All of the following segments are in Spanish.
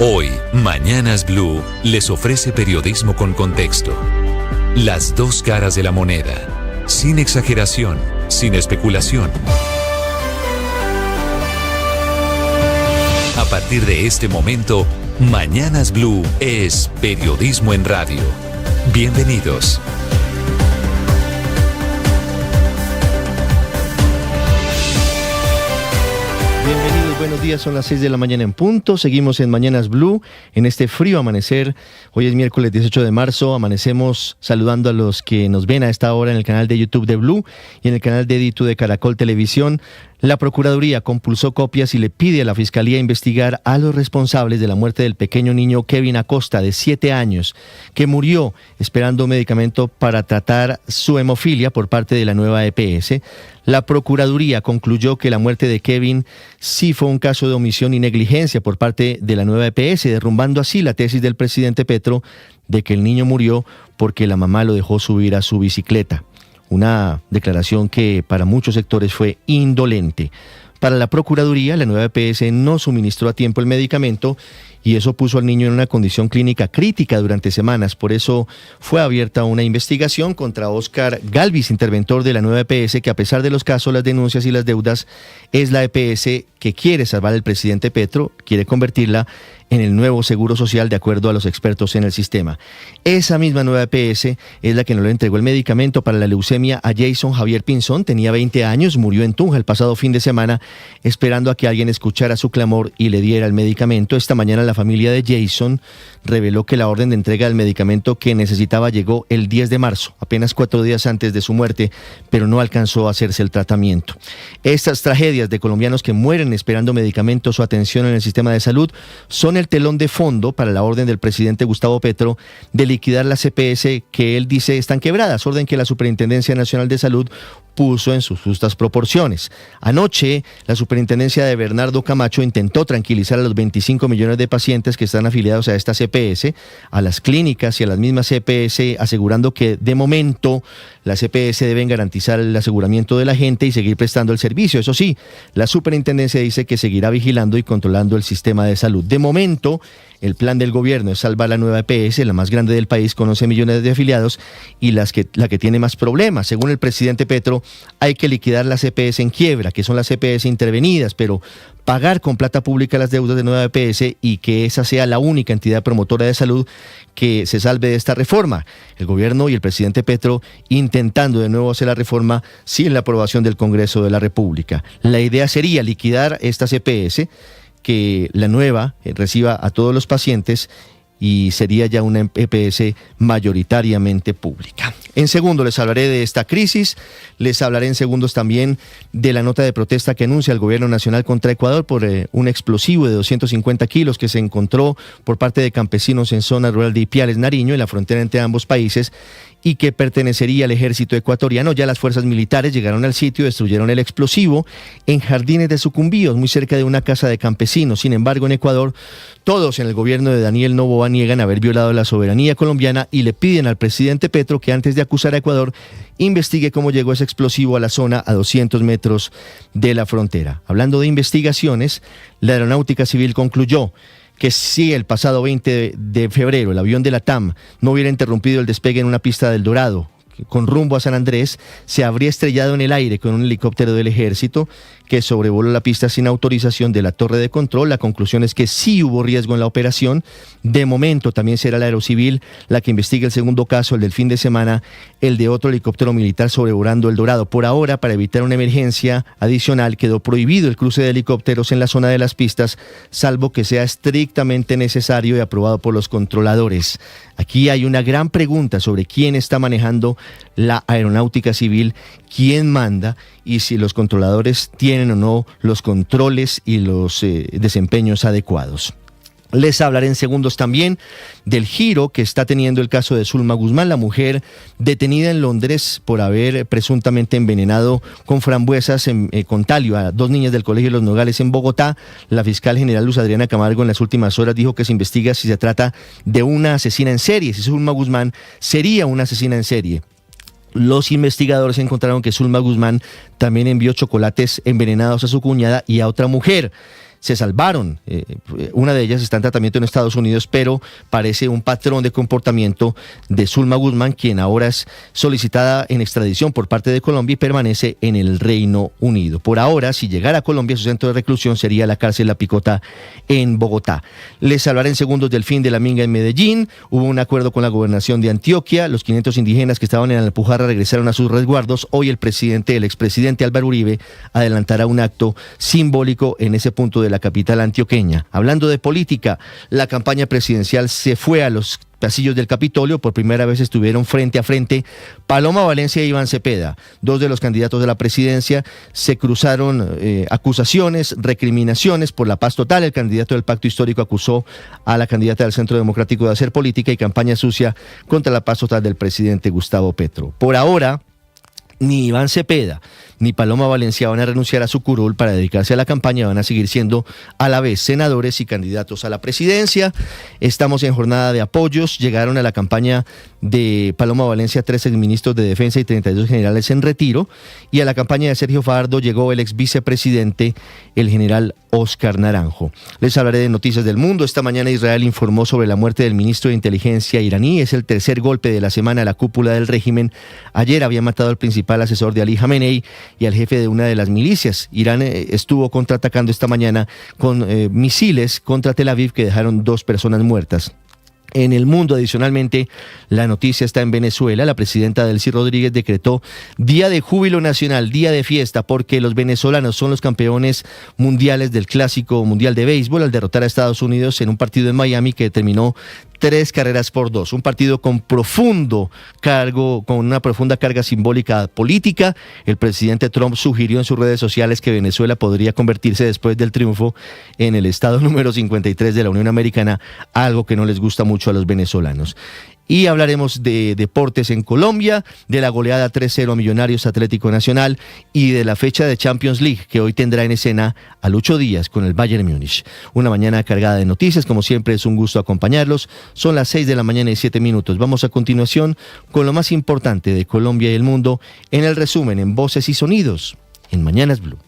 Hoy, Mañanas Blue les ofrece periodismo con contexto. Las dos caras de la moneda. Sin exageración, sin especulación. A partir de este momento, Mañanas Blue es periodismo en radio. Bienvenidos. Bienvenidos, buenos días, son las 6 de la mañana en punto, seguimos en Mañanas Blue, en este frío amanecer, hoy es miércoles 18 de marzo, amanecemos saludando a los que nos ven a esta hora en el canal de YouTube de Blue y en el canal de Editu de Caracol Televisión. La Procuraduría compulsó copias y le pide a la Fiscalía investigar a los responsables de la muerte del pequeño niño Kevin Acosta, de 7 años, que murió esperando un medicamento para tratar su hemofilia por parte de la nueva EPS. La Procuraduría concluyó que la muerte de Kevin sí fue un caso de omisión y negligencia por parte de la nueva EPS, derrumbando así la tesis del presidente Petro de que el niño murió porque la mamá lo dejó subir a su bicicleta. Una declaración que para muchos sectores fue indolente. Para la Procuraduría, la nueva EPS no suministró a tiempo el medicamento y eso puso al niño en una condición clínica crítica durante semanas. Por eso fue abierta una investigación contra Oscar Galvis, interventor de la nueva EPS, que a pesar de los casos, las denuncias y las deudas, es la EPS que quiere salvar al presidente Petro, quiere convertirla en el nuevo seguro social de acuerdo a los expertos en el sistema. Esa misma nueva EPS es la que no le entregó el medicamento para la leucemia a Jason Javier Pinzón. Tenía 20 años, murió en Tunja el pasado fin de semana esperando a que alguien escuchara su clamor y le diera el medicamento. Esta mañana la familia de Jason reveló que la orden de entrega del medicamento que necesitaba llegó el 10 de marzo, apenas 4 días antes de su muerte, pero no alcanzó a hacerse el tratamiento. Estas tragedias de colombianos que mueren esperando medicamentos o atención en el sistema de salud son el telón de fondo para la orden del presidente Gustavo Petro de liquidar las EPS que él dice están quebradas, orden que la Superintendencia Nacional de Salud puso en sus justas proporciones. Anoche, la superintendencia de Bernardo Camacho intentó tranquilizar a los 25 millones de pacientes que están afiliados a estas EPS, a las clínicas y a las mismas EPS, asegurando que de momento las EPS deben garantizar el aseguramiento de la gente y seguir prestando el servicio. Eso sí, la superintendencia dice que seguirá vigilando y controlando el sistema de salud. De momento, el plan del gobierno es salvar la nueva EPS, la más grande del país con 11 millones de afiliados y la que tiene más problemas. Según el presidente Petro, hay que liquidar las EPS en quiebra, que son las EPS intervenidas, pero pagar con plata pública las deudas de nueva EPS y que esa sea la única entidad promotora de salud que se salve de esta reforma. El gobierno y el presidente Petro intentando de nuevo hacer la reforma sin la aprobación del Congreso de la República. La idea sería liquidar estas EPS, que la nueva reciba a todos los pacientes y sería ya una EPS mayoritariamente pública. En segundo les hablaré de esta crisis, les hablaré en segundos también de la nota de protesta que anuncia el gobierno nacional contra Ecuador por un explosivo de 250 kilos que se encontró por parte de campesinos en zona rural de Ipiales, Nariño, en la frontera entre ambos países, y que pertenecería al ejército ecuatoriano. Ya las fuerzas militares llegaron al sitio, destruyeron el explosivo en Jardines de Sucumbíos, muy cerca de una casa de campesinos. Sin embargo, en Ecuador, todos en el gobierno de Daniel Noboa niegan haber violado la soberanía colombiana y le piden al presidente Petro que antes de acusar a Ecuador, investigue cómo llegó ese explosivo a la zona a 200 metros de la frontera. Hablando de investigaciones, la Aeronáutica Civil concluyó que si el pasado 20 de febrero el avión de la TAM no hubiera interrumpido el despegue en una pista del Dorado con rumbo a San Andrés, se habría estrellado en el aire con un helicóptero del ejército que sobrevoló la pista sin autorización de la torre de control. La conclusión es que sí hubo riesgo en la operación. De momento también será la Aerocivil la que investigue el segundo caso, el del fin de semana, el de otro helicóptero militar sobrevolando el Dorado. Por ahora, para evitar una emergencia adicional, quedó prohibido el cruce de helicópteros en la zona de las pistas, salvo que sea estrictamente necesario y aprobado por los controladores. Aquí hay una gran pregunta sobre quién está manejando la Aeronáutica Civil, quién manda y si los controladores tienen o no los controles y los desempeños adecuados. Les hablaré en segundos también del giro que está teniendo el caso de Zulma Guzmán, la mujer detenida en Londres por haber presuntamente envenenado con frambuesas con talio a 2 niñas del Colegio de los Nogales en Bogotá. La fiscal general Luz Adriana Camargo en las últimas horas dijo que se investiga si se trata de una asesina en serie, si Zulma Guzmán sería una asesina en serie. Los investigadores encontraron que Zulma Guzmán también envió chocolates envenenados a su cuñada y a otra mujer. se salvaron. Una de ellas está en tratamiento en Estados Unidos, pero parece un patrón de comportamiento de Zulma Guzmán, quien ahora es solicitada en extradición por parte de Colombia y permanece en el Reino Unido. Por ahora, si llegara a Colombia, su centro de reclusión sería la cárcel La Picota en Bogotá. Les hablaré en segundos del fin de la minga en Medellín. Hubo un acuerdo con la gobernación de Antioquia. Los 500 indígenas que estaban en Alpujarra regresaron a sus resguardos. Hoy el expresidente Álvaro Uribe adelantará un acto simbólico en ese punto de la capital antioqueña. Hablando de política, la campaña presidencial se fue a los pasillos del Capitolio. Por primera vez estuvieron frente a frente Paloma Valencia e Iván Cepeda, dos de los candidatos de la presidencia. Se cruzaron acusaciones, recriminaciones por la paz total. El candidato del Pacto Histórico acusó a la candidata del Centro Democrático de hacer política y campaña sucia contra la paz total del presidente Gustavo Petro. Por ahora, ni Iván Cepeda ni Paloma Valencia van a renunciar a su curul para dedicarse a la campaña, van a seguir siendo a la vez senadores y candidatos a la presidencia. Estamos en jornada de apoyos. Llegaron a la campaña de Paloma Valencia 13 ministros de Defensa y 32 generales en retiro, y a la campaña de Sergio Fajardo llegó el ex vicepresidente, el general Óscar Naranjo. Les hablaré de noticias del mundo. Esta mañana Israel informó sobre la muerte del ministro de Inteligencia iraní. Es el tercer golpe de la semana a la cúpula del régimen. Ayer había matado al principal asesor de Ali Jamenei y al jefe de una de las milicias. Irán estuvo contraatacando esta mañana con misiles contra Tel Aviv que dejaron 2 personas muertas. En el mundo, adicionalmente, la noticia está en Venezuela. La presidenta Delcy Rodríguez decretó día de júbilo nacional, día de fiesta, porque los venezolanos son los campeones mundiales del Clásico Mundial de Béisbol al derrotar a Estados Unidos en un partido en Miami que terminó 3-2. Un partido con una profunda carga simbólica política. El presidente Trump sugirió en sus redes sociales que Venezuela podría convertirse después del triunfo en el estado número 53 de la Unión Americana, algo que no les gusta mucho a los venezolanos. Y hablaremos de deportes en Colombia, de la goleada 3-0 a Millonarios Atlético Nacional y de la fecha de Champions League que hoy tendrá en escena a Lucho Díaz con el Bayern Múnich. Una mañana cargada de noticias, como siempre es un gusto acompañarlos. Son las 6 de la mañana y 7 minutos. Vamos a continuación con lo más importante de Colombia y el mundo en el resumen en Voces y Sonidos en Mañanas Blue.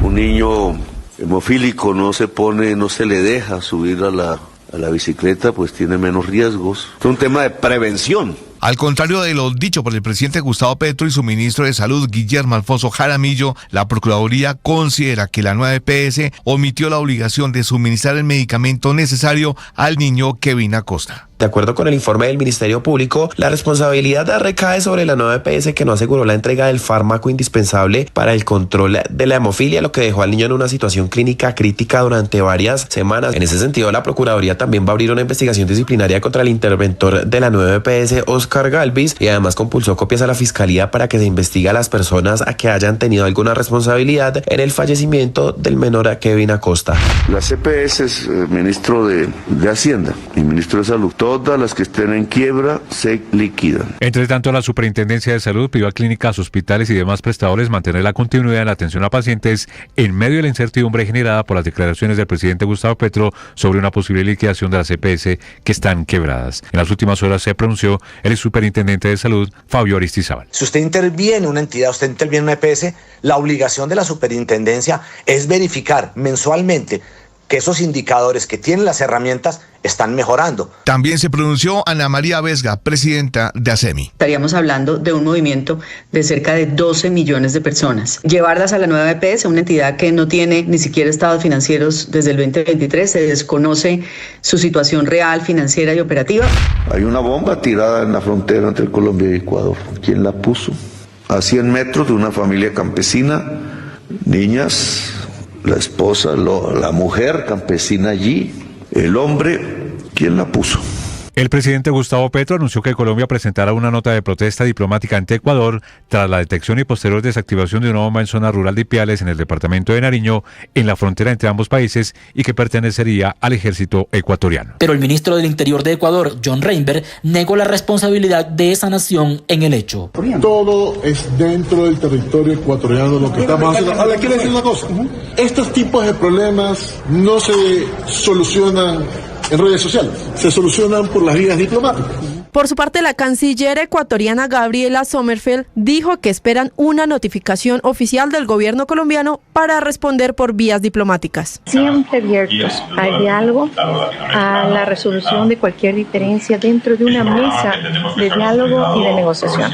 Un niño hemofílico no se le deja subir a la bicicleta, pues tiene menos riesgos. Es un tema de prevención. Al contrario de lo dicho por el presidente Gustavo Petro y su ministro de Salud, Guillermo Alfonso Jaramillo, la Procuraduría considera que la nueva EPS omitió la obligación de suministrar el medicamento necesario al niño Kevin Acosta. De acuerdo con el informe del Ministerio Público, la responsabilidad recae sobre la nueva EPS que no aseguró la entrega del fármaco indispensable para el control de la hemofilia, lo que dejó al niño en una situación clínica crítica durante varias semanas. En ese sentido, la Procuraduría también va a abrir una investigación disciplinaria contra el interventor de la nueva EPS, Oscar Galvis, y además compulsó copias a la Fiscalía para que se investigue a las personas a que hayan tenido alguna responsabilidad en el fallecimiento del menor Kevin Acosta. Las EPS, ministro de Hacienda y ministro de Salud, todas las que estén en quiebra se liquidan. Entre tanto, la Superintendencia de Salud pidió a clínicas, hospitales y demás prestadores mantener la continuidad en la atención a pacientes en medio de la incertidumbre generada por las declaraciones del presidente Gustavo Petro sobre una posible liquidación de las EPS que están quebradas. En las últimas horas se pronunció el superintendente de Salud, Fabio Aristizábal. Si usted interviene en una entidad, usted interviene en una EPS, la obligación de la superintendencia es verificar mensualmente que esos indicadores que tienen las herramientas están mejorando. También se pronunció Ana María Vesga, presidenta de ASEMI. Estaríamos hablando de un movimiento de cerca de 12 millones de personas. Llevarlas a la nueva EPS, una entidad que no tiene ni siquiera estados financieros desde el 2023, se desconoce su situación real, financiera y operativa. Hay una bomba tirada en la frontera entre Colombia y Ecuador. ¿Quién la puso? A 100 metros de una familia campesina, niñas, la esposa, la mujer campesina allí, el hombre, ¿quién la puso? El presidente Gustavo Petro anunció que Colombia presentará una nota de protesta diplomática ante Ecuador tras la detección y posterior desactivación de una bomba en zona rural de Ipiales, en el departamento de Nariño, en la frontera entre ambos países y que pertenecería al ejército ecuatoriano. Pero el ministro del Interior de Ecuador, John Reinberg, negó la responsabilidad de esa nación en el hecho. Todo es dentro del territorio ecuatoriano lo que estamos haciendo. Ahora, quiero decir una cosa. Estos tipos de problemas no se solucionan en redes sociales, se solucionan por las vías diplomáticas. Por su parte, la canciller ecuatoriana Gabriela Sommerfeld dijo que esperan una notificación oficial del gobierno colombiano para responder por vías diplomáticas. Siempre abiertos al diálogo, a la resolución de cualquier diferencia dentro de una mesa de diálogo y de negociación.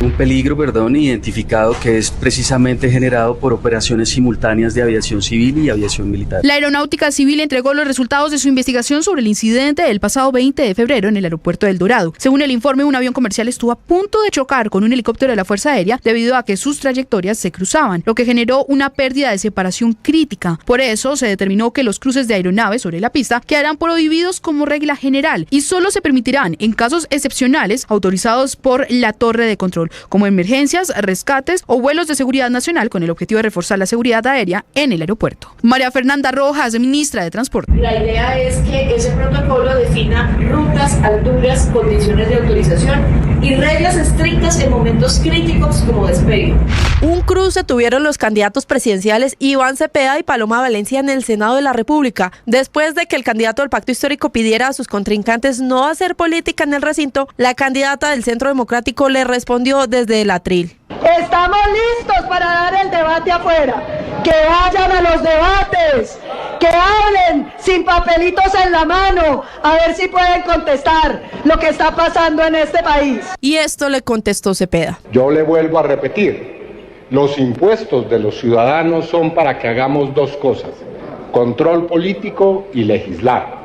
Un peligro, identificado que es precisamente generado por operaciones simultáneas de aviación civil y aviación militar. La Aeronáutica Civil entregó los resultados de su investigación sobre el incidente del pasado 20 de febrero en el aeropuerto del Dorado. Según el informe, un avión comercial estuvo a punto de chocar con un helicóptero de la Fuerza Aérea debido a que sus trayectorias se cruzaban, lo que generó una pérdida de separación crítica. Por eso se determinó que los cruces de aeronaves sobre la pista quedarán prohibidos como regla general y solo se permitirán en casos excepcionales autorizados por la torre de control, como emergencias, rescates o vuelos de seguridad nacional con el objetivo de reforzar la seguridad aérea en el aeropuerto. María Fernanda Rojas, ministra de Transporte. La idea es que ese protocolo defina rutas, alturas, condiciones de autorización y reglas estrictas en momentos críticos como despegue. Un cruce tuvieron los candidatos presidenciales Iván Cepeda y Paloma Valencia en el Senado de la República, después de que el candidato del Pacto Histórico pidiera a sus contrincantes no hacer política en el recinto. La candidata del Centro Democrático le respondió desde el atril. Estamos listos para dar el debate afuera, que vayan a los debates, que hablen sin papelitos en la mano, a ver si pueden contestar lo que está pasando en este país. Y esto le contestó Cepeda. Yo le vuelvo a repetir, los impuestos de los ciudadanos son para que hagamos dos cosas, control político y legislar.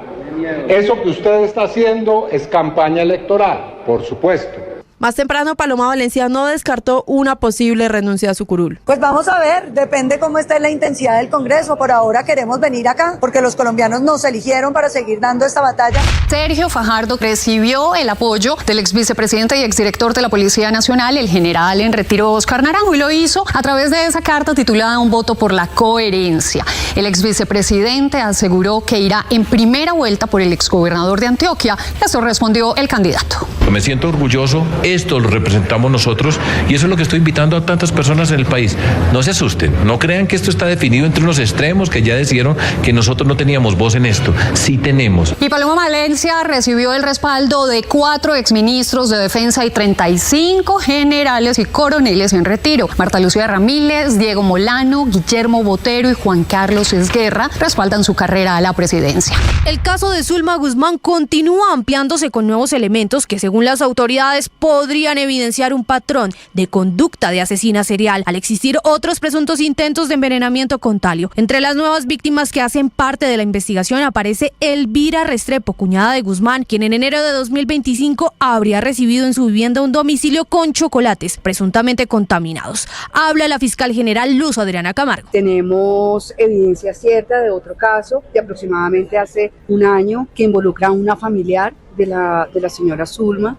Eso que usted está haciendo es campaña electoral, por supuesto. Más temprano, Paloma Valencia no descartó una posible renuncia a su curul. Pues vamos a ver, depende cómo esté la intensidad del Congreso. Por ahora queremos venir acá, porque los colombianos nos eligieron para seguir dando esta batalla. Sergio Fajardo recibió el apoyo del ex vicepresidente y exdirector de la Policía Nacional, el general en retiro Óscar Naranjo, y lo hizo a través de esa carta titulada Un voto por la coherencia. El ex vicepresidente aseguró que irá en primera vuelta por el exgobernador de Antioquia. Esto respondió el candidato. Me siento orgulloso. Esto lo representamos nosotros y eso es lo que estoy invitando a tantas personas en el país. No se asusten, no crean que esto está definido entre unos extremos que ya decidieron que nosotros no teníamos voz en esto. Sí tenemos. Y Paloma Valencia recibió el respaldo de 4 exministros de defensa y 35 generales y coroneles en retiro. Marta Lucía Ramírez, Diego Molano, Guillermo Botero y Juan Carlos Esguerra respaldan su carrera a la presidencia. El caso de Zulma Guzmán continúa ampliándose con nuevos elementos que, según las autoridades, podrían evidenciar un patrón de conducta de asesina serial, al existir otros presuntos intentos de envenenamiento con talio. Entre las nuevas víctimas que hacen parte de la investigación aparece Elvira Restrepo, cuñada de Guzmán, quien en enero de 2025 habría recibido en su vivienda un domicilio con chocolates presuntamente contaminados. Habla la fiscal general Luz Adriana Camargo. Tenemos evidencia cierta de otro caso de aproximadamente hace un año que involucra a una familiar de la señora Zulma.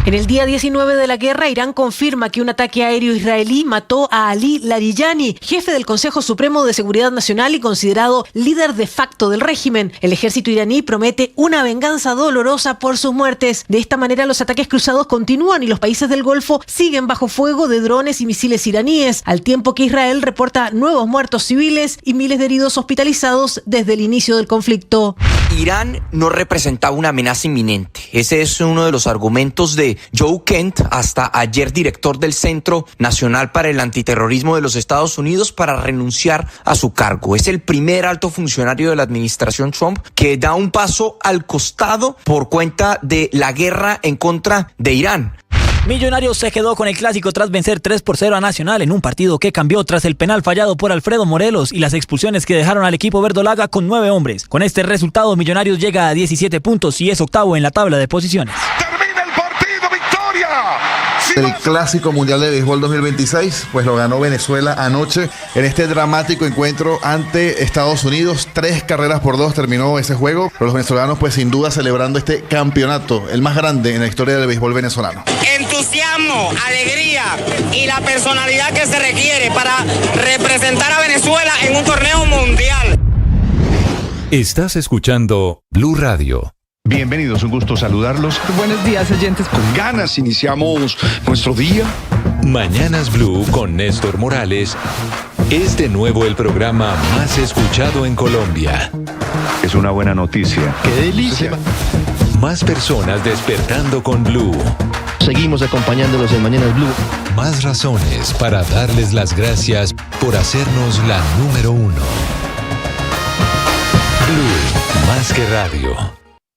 En el día 19 de la guerra, Irán confirma que un ataque aéreo israelí mató a Ali Larijani, jefe del Consejo Supremo de Seguridad Nacional y considerado líder de facto del régimen. El ejército iraní promete una venganza dolorosa por sus muertes. De esta manera, los ataques cruzados continúan y los países del Golfo siguen bajo fuego de drones y misiles iraníes, al tiempo que Israel reporta nuevos muertos civiles y miles de heridos hospitalizados desde el inicio del conflicto. Irán no representaba una amenaza inminente. Ese es uno de los argumentos de Joe Kent, hasta ayer director del Centro Nacional para el Antiterrorismo de los Estados Unidos, para renunciar a su cargo. Es el primer alto funcionario de la administración Trump que da un paso al costado por cuenta de la guerra en contra de Irán. Millonarios se quedó con el clásico tras vencer 3-0 a Nacional en un partido que cambió tras el penal fallado por Alfredo Morelos y las expulsiones que dejaron al equipo verdolaga con 9 hombres. Con este resultado, Millonarios llega a 17 puntos y es octavo en la tabla de posiciones. El Clásico Mundial de Béisbol 2026, pues lo ganó Venezuela anoche en este dramático encuentro ante Estados Unidos. 3-2 terminó ese juego. Pero los venezolanos, pues sin duda, celebrando este campeonato, el más grande en la historia del béisbol venezolano. Entusiasmo, alegría y la personalidad que se requiere para representar a Venezuela en un torneo mundial. Estás escuchando Blue Radio. Bienvenidos, un gusto saludarlos. Buenos días, oyentes. Con ganas iniciamos nuestro día. Mañanas Blue con Néstor Morales es de nuevo el programa más escuchado en Colombia. Es una buena noticia. ¡Qué delicia! Más personas despertando con Blue. Seguimos acompañándolos en Mañanas Blue. Más razones para darles las gracias por hacernos la número 1. Blue, más que radio.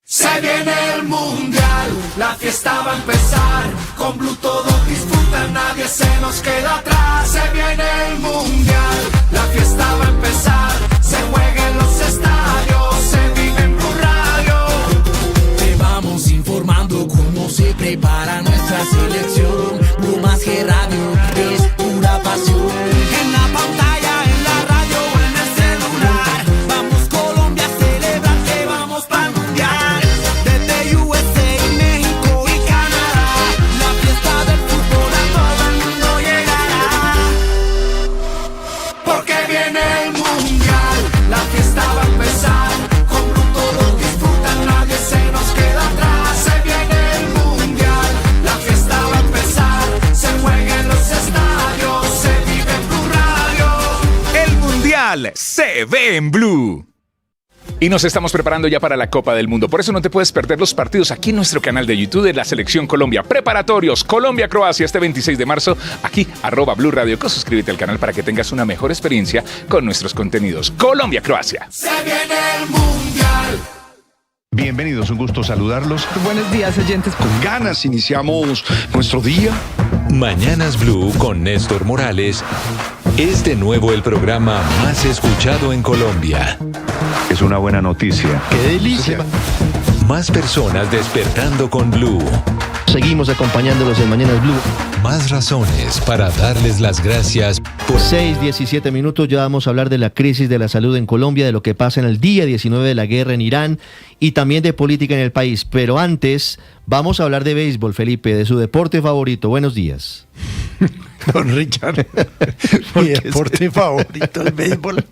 Se viene el mundial, la fiesta va a empezar. Con Blue todos disfrutan, nadie se nos queda atrás. Se viene el mundial, la fiesta va a empezar. Se juega en los estadios, se vive en Blue Radio. Te vamos informando cómo se prepara nuestra selección. Blue más que radio, es pura pasión. En la pantalla, en la radio o en el celular. Vamos Colombia a celebrar que vamos para el mundial. Desde USA, México y Canadá. La fiesta del fútbol a todo el mundo llegará. Porque viene el mundial, la fiesta va a empezar. Con Blue todos disfrutan, nadie se nos queda atrás. Se viene el mundial, la fiesta va a empezar. Se juega en los estadios, se vive en Blue Radio. El mundial se ve en Blue. Y nos estamos preparando ya para la Copa del Mundo. Por eso no te puedes perder los partidos aquí en nuestro canal de YouTube de la Selección Colombia. Preparatorios Colombia-Croacia este 26 de marzo. Aquí, @Blue Radio. Suscríbete al canal para que tengas una mejor experiencia con nuestros contenidos. Colombia-Croacia. Se viene el mundial. Bienvenidos, un gusto saludarlos. Buenos días, oyentes. Con ganas iniciamos nuestro día. Mañanas Blue con Néstor Morales es de nuevo el programa más escuchado en Colombia. Es una buena noticia. ¡Qué delicia! Más personas despertando con Blue. Seguimos acompañándolos en Mañanas Blue. Más razones para darles las gracias por 6:17 minutos. Ya vamos a hablar de la crisis de la salud en Colombia, de lo que pasa en el día 19 de la guerra en Irán y también de política en el país. Pero antes, vamos a hablar de béisbol, Felipe, de su deporte favorito. Buenos días. Don Richard, mi deporte favorito, el béisbol.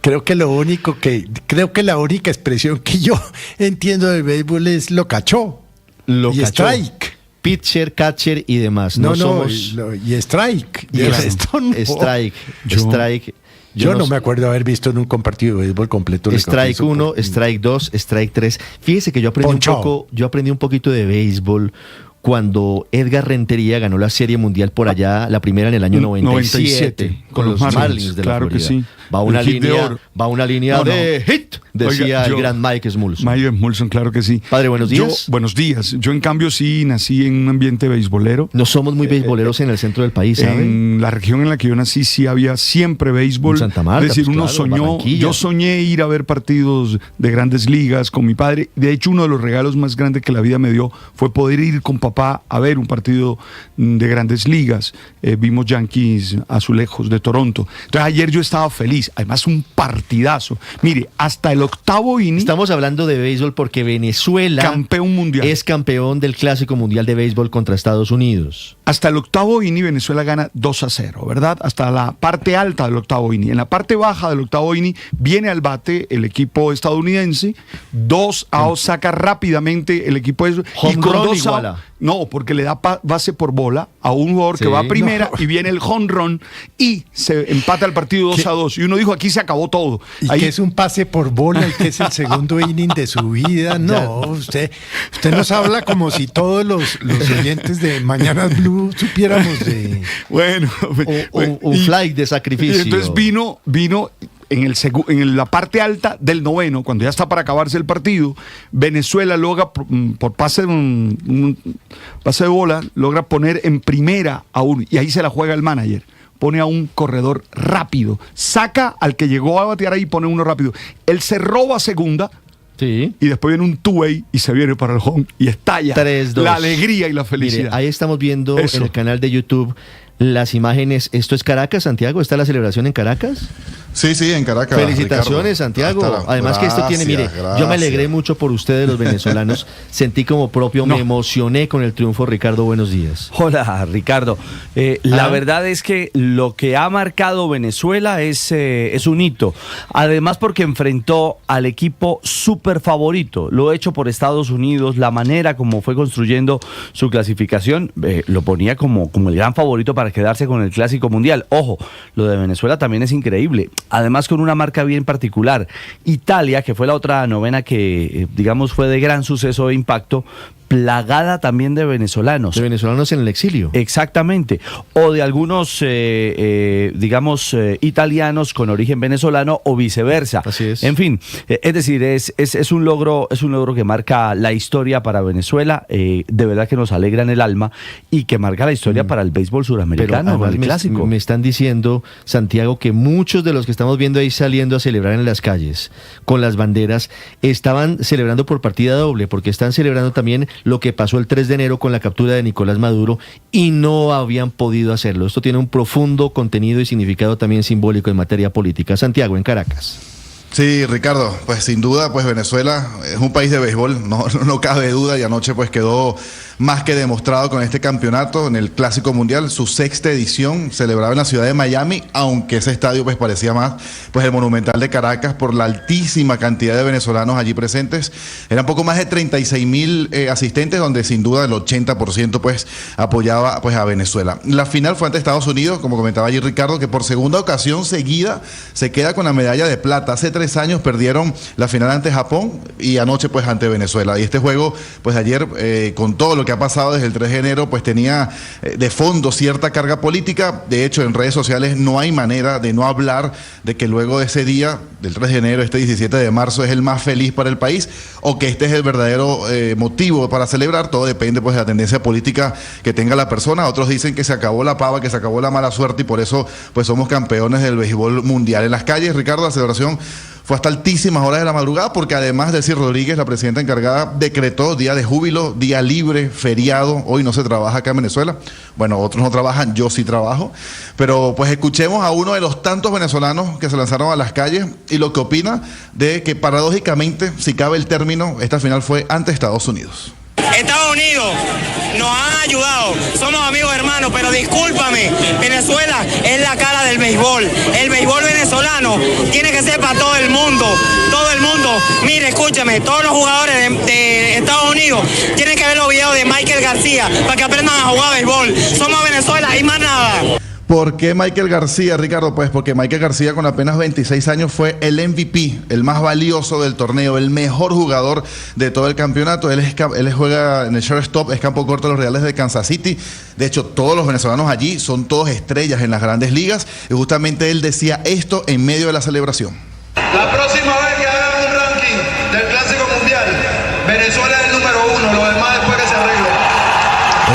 Creo que la única expresión que yo entiendo del béisbol es lo cachó. Y strike. Pitcher, catcher y demás. Y strike. Y strike. Strike. Yo no me acuerdo haber visto nunca un partido de béisbol completo. Strike 1, strike 2, strike 3. Fíjese que yo aprendí un poquito de béisbol cuando Edgar Rentería ganó la Serie Mundial por allá, la primera en el año 97 con los Marlins de la Florida. Que sí. Va una línea de hit, decía el gran Mike Smulson. Mike Smulson, claro que sí. Padre, buenos días. Buenos días. Yo, en cambio, sí nací en un ambiente beisbolero. No somos muy beisboleros en el centro del país, ¿sabe? En la región en la que yo nací sí había siempre béisbol. En Santa Marta, es decir, yo soñé ir a ver partidos de grandes ligas con mi padre. De hecho, uno de los regalos más grandes que la vida me dio fue poder ir con papá a ver un partido de grandes ligas. Vimos Yankees Azulejos de Toronto. Entonces ayer yo estaba feliz. Además, un partidazo. Mire, hasta el octavo inning. Estamos hablando de béisbol porque Venezuela campeón mundial. Es campeón del Clásico Mundial de Béisbol contra Estados Unidos. Hasta el octavo inning Venezuela gana 2-0, ¿verdad? Hasta la parte alta del octavo inning. En la parte baja del octavo inning viene al bate el equipo estadounidense. 2 outs saca rápidamente el equipo de... Home run iguala. No, porque le da base por bola a un jugador que va a primera y viene el home run y se empata el partido 2-2. Y uno dijo, aquí se acabó todo. ¿Y qué es un pase por bola y qué es el segundo inning de su vida? No, usted nos habla como si todos los oyentes de Mañanas Blue supiéramos de... Bueno. Un fly de sacrificio. Y entonces vino en la parte alta del noveno, cuando ya está para acabarse el partido, Venezuela logra, por pase de bola, logra poner en primera a uno, y ahí se la juega el manager. Pone a un corredor rápido, saca al que llegó a batear ahí y pone uno rápido. Él se roba segunda. Sí. Y después viene un two-way y se viene para el home y estalla 3-2. La alegría y la felicidad. Mire, ahí estamos viendo en el canal de YouTube las imágenes. ¿Esto es Caracas, Santiago? ¿Está la celebración en Caracas? Sí, en Caracas. Felicitaciones, Ricardo. Santiago. Además que esto tiene, mire, yo me alegré mucho por ustedes, los venezolanos. Sentí como propio, me emocioné con el triunfo. Ricardo, buenos días. Hola, Ricardo. La verdad es que lo que ha marcado Venezuela es un hito. Además porque enfrentó al equipo súper favorito. Lo hecho por Estados Unidos, la manera como fue construyendo su clasificación, lo ponía como el gran favorito para quedarse con el Clásico Mundial. Ojo, lo de Venezuela también es increíble. además con una marca bien particular. Italia, que fue la otra novena que, digamos, fue de gran suceso e impacto, plagada también de venezolanos. De venezolanos en el exilio. Exactamente. O de algunos, italianos con origen venezolano o viceversa. Así es. En fin, es decir, es un logro que marca la historia para Venezuela, de verdad que nos alegra en el alma y que marca la historia para el béisbol suramericano, pero el clásico. Me están diciendo, Santiago, que muchos de los que estamos viendo ahí saliendo a celebrar en las calles con las banderas estaban celebrando por partida doble, porque están celebrando también lo que pasó el 3 de enero con la captura de Nicolás Maduro y no habían podido hacerlo. Esto tiene un profundo contenido y significado también simbólico en materia política. Santiago, en Caracas. Sí, Ricardo, pues sin duda, pues Venezuela es un país de béisbol, no cabe duda, y anoche pues quedó más que demostrado con este campeonato en el Clásico Mundial, su 6ª edición, celebrada en la ciudad de Miami, aunque ese estadio pues parecía más pues el Monumental de Caracas por la altísima cantidad de venezolanos allí presentes. Eran poco más de 36,000 asistentes, donde sin duda el 80% pues apoyaba pues a Venezuela. La final fue ante Estados Unidos, como comentaba allí Ricardo, que por segunda ocasión seguida se queda con la medalla de plata. Hace 3 años perdieron la final ante Japón y anoche pues ante Venezuela. Y este juego pues ayer con todo lo que ha pasado desde el 3 de enero pues tenía de fondo cierta carga política. De hecho, en redes sociales no hay manera de no hablar de que luego de ese día del 3 de enero, este 17 de marzo es el más feliz para el país, o que este es el verdadero motivo para celebrar. Todo depende pues de la tendencia política que tenga la persona. Otros dicen que se acabó la pava, que se acabó la mala suerte, y por eso pues somos campeones del béisbol mundial. En las calles, Ricardo, la celebración fue hasta altísimas horas de la madrugada, porque además de Delcy Rodríguez, la presidenta encargada, decretó día de júbilo, día libre, feriado. Hoy no se trabaja acá en Venezuela. Bueno, otros no trabajan, yo sí trabajo. Pero pues escuchemos a uno de los tantos venezolanos que se lanzaron a las calles y lo que opina de que paradójicamente, si cabe el término, esta final fue ante Estados Unidos. Estados Unidos nos han ayudado, somos amigos hermanos, pero discúlpame, Venezuela es la cara del béisbol. El béisbol venezolano tiene que ser para todo el mundo. Mire, escúchame, todos los jugadores de Estados Unidos tienen que ver los videos de Michael García para que aprendan a jugar béisbol. Somos Venezuela y más nada. ¿Por qué Michael García, Ricardo? Pues porque Michael García, con apenas 26 años, fue el MVP, el más valioso del torneo, el mejor jugador de todo el campeonato. Él juega en el shortstop, es campo corto de los Reales de Kansas City. De hecho, todos los venezolanos allí son todos estrellas en las grandes ligas. Y justamente él decía esto en medio de la celebración. La próxima vez que hagan un ranking del Clásico Mundial, Venezuela es el número 1, lo demás después que se arregle.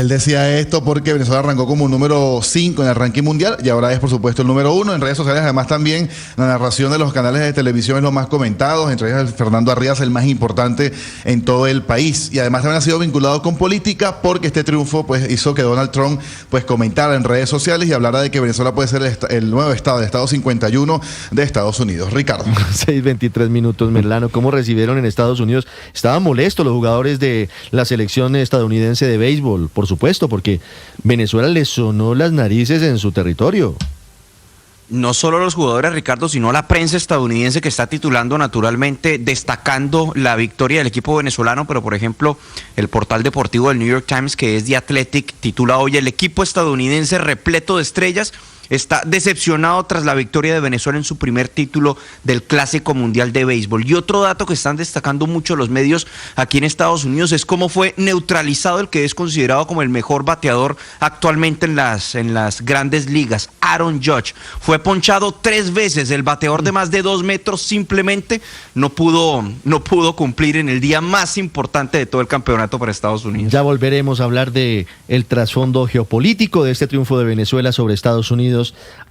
Él decía esto porque Venezuela arrancó como número 5 en el ranking mundial y ahora es, por supuesto, el número 1 en redes sociales. Además, también la narración de los canales de televisión es lo más comentado, entre ellos el Fernando Arrias, el más importante en todo el país. Y además también ha sido vinculado con política, porque este triunfo pues hizo que Donald Trump pues comentara en redes sociales y hablara de que Venezuela puede ser el nuevo estado, el estado 51 de Estados Unidos. Ricardo. 6:23 minutos, Merlano. ¿Cómo recibieron en Estados Unidos? Estaban molestos los jugadores de la selección estadounidense de béisbol, por supuesto, porque Venezuela les sonó las narices en su territorio. No solo los jugadores, Ricardo, sino la prensa estadounidense, que está titulando naturalmente, destacando la victoria del equipo venezolano. Pero, por ejemplo, el portal deportivo del New York Times, que es The Athletic, titula hoy: el equipo estadounidense repleto de estrellas está decepcionado tras la victoria de Venezuela en su primer título del Clásico Mundial de Béisbol. Y otro dato que están destacando mucho los medios aquí en Estados Unidos es cómo fue neutralizado el que es considerado como el mejor bateador actualmente en las grandes ligas, Aaron Judge. Fue ponchado 3 veces, el bateador de más de 2 metros simplemente no pudo cumplir en el día más importante de todo el campeonato para Estados Unidos. Ya volveremos a hablar de el trasfondo geopolítico de este triunfo de Venezuela sobre Estados Unidos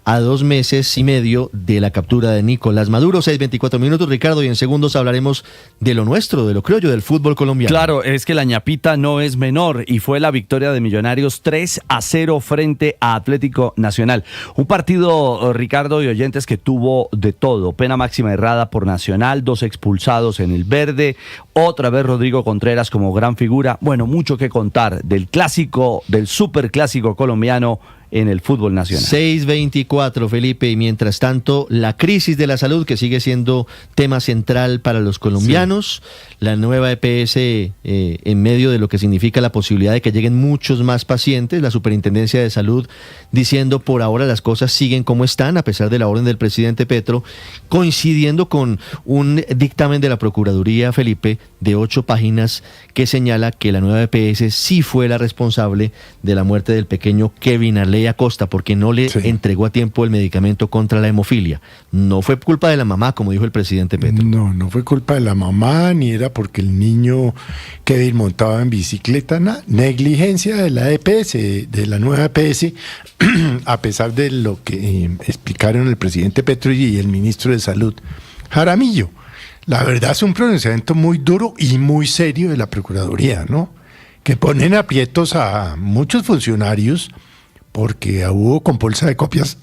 a 2 meses y medio de la captura de Nicolás Maduro. 6:24 minutos, Ricardo, y en segundos hablaremos de lo nuestro, de lo criollo, del fútbol colombiano. Claro, es que la ñapita no es menor y fue la victoria de Millonarios 3-0 frente a Atlético Nacional. Un partido, Ricardo y oyentes, que tuvo de todo. Pena máxima errada por Nacional, 2 expulsados en el verde, otra vez Rodrigo Contreras como gran figura. Bueno, mucho que contar del clásico, del superclásico colombiano en el fútbol nacional. 6:24, Felipe, y mientras tanto, la crisis de la salud, que sigue siendo tema central para los colombianos, la nueva EPS en medio de lo que significa la posibilidad de que lleguen muchos más pacientes, la Superintendencia de Salud diciendo por ahora las cosas siguen como están, a pesar de la orden del presidente Petro, coincidiendo con un dictamen de la Procuraduría, Felipe, de 8 páginas que señala que la nueva EPS sí fue la responsable de la muerte del pequeño Kevin Arley Acosta, porque no le entregó a tiempo el medicamento contra la hemofilia. No fue culpa de la mamá, como dijo el presidente Petro. No fue culpa de la mamá, ni era porque el niño Kevin montaba en bicicleta, negligencia de la EPS, de la nueva EPS, a pesar de lo que explicaron el presidente Petro y el ministro de Salud, Jaramillo. La verdad es un pronunciamiento muy duro y muy serio de la Procuraduría, ¿no? Que ponen aprietos a muchos funcionarios porque hubo compulsa de copias,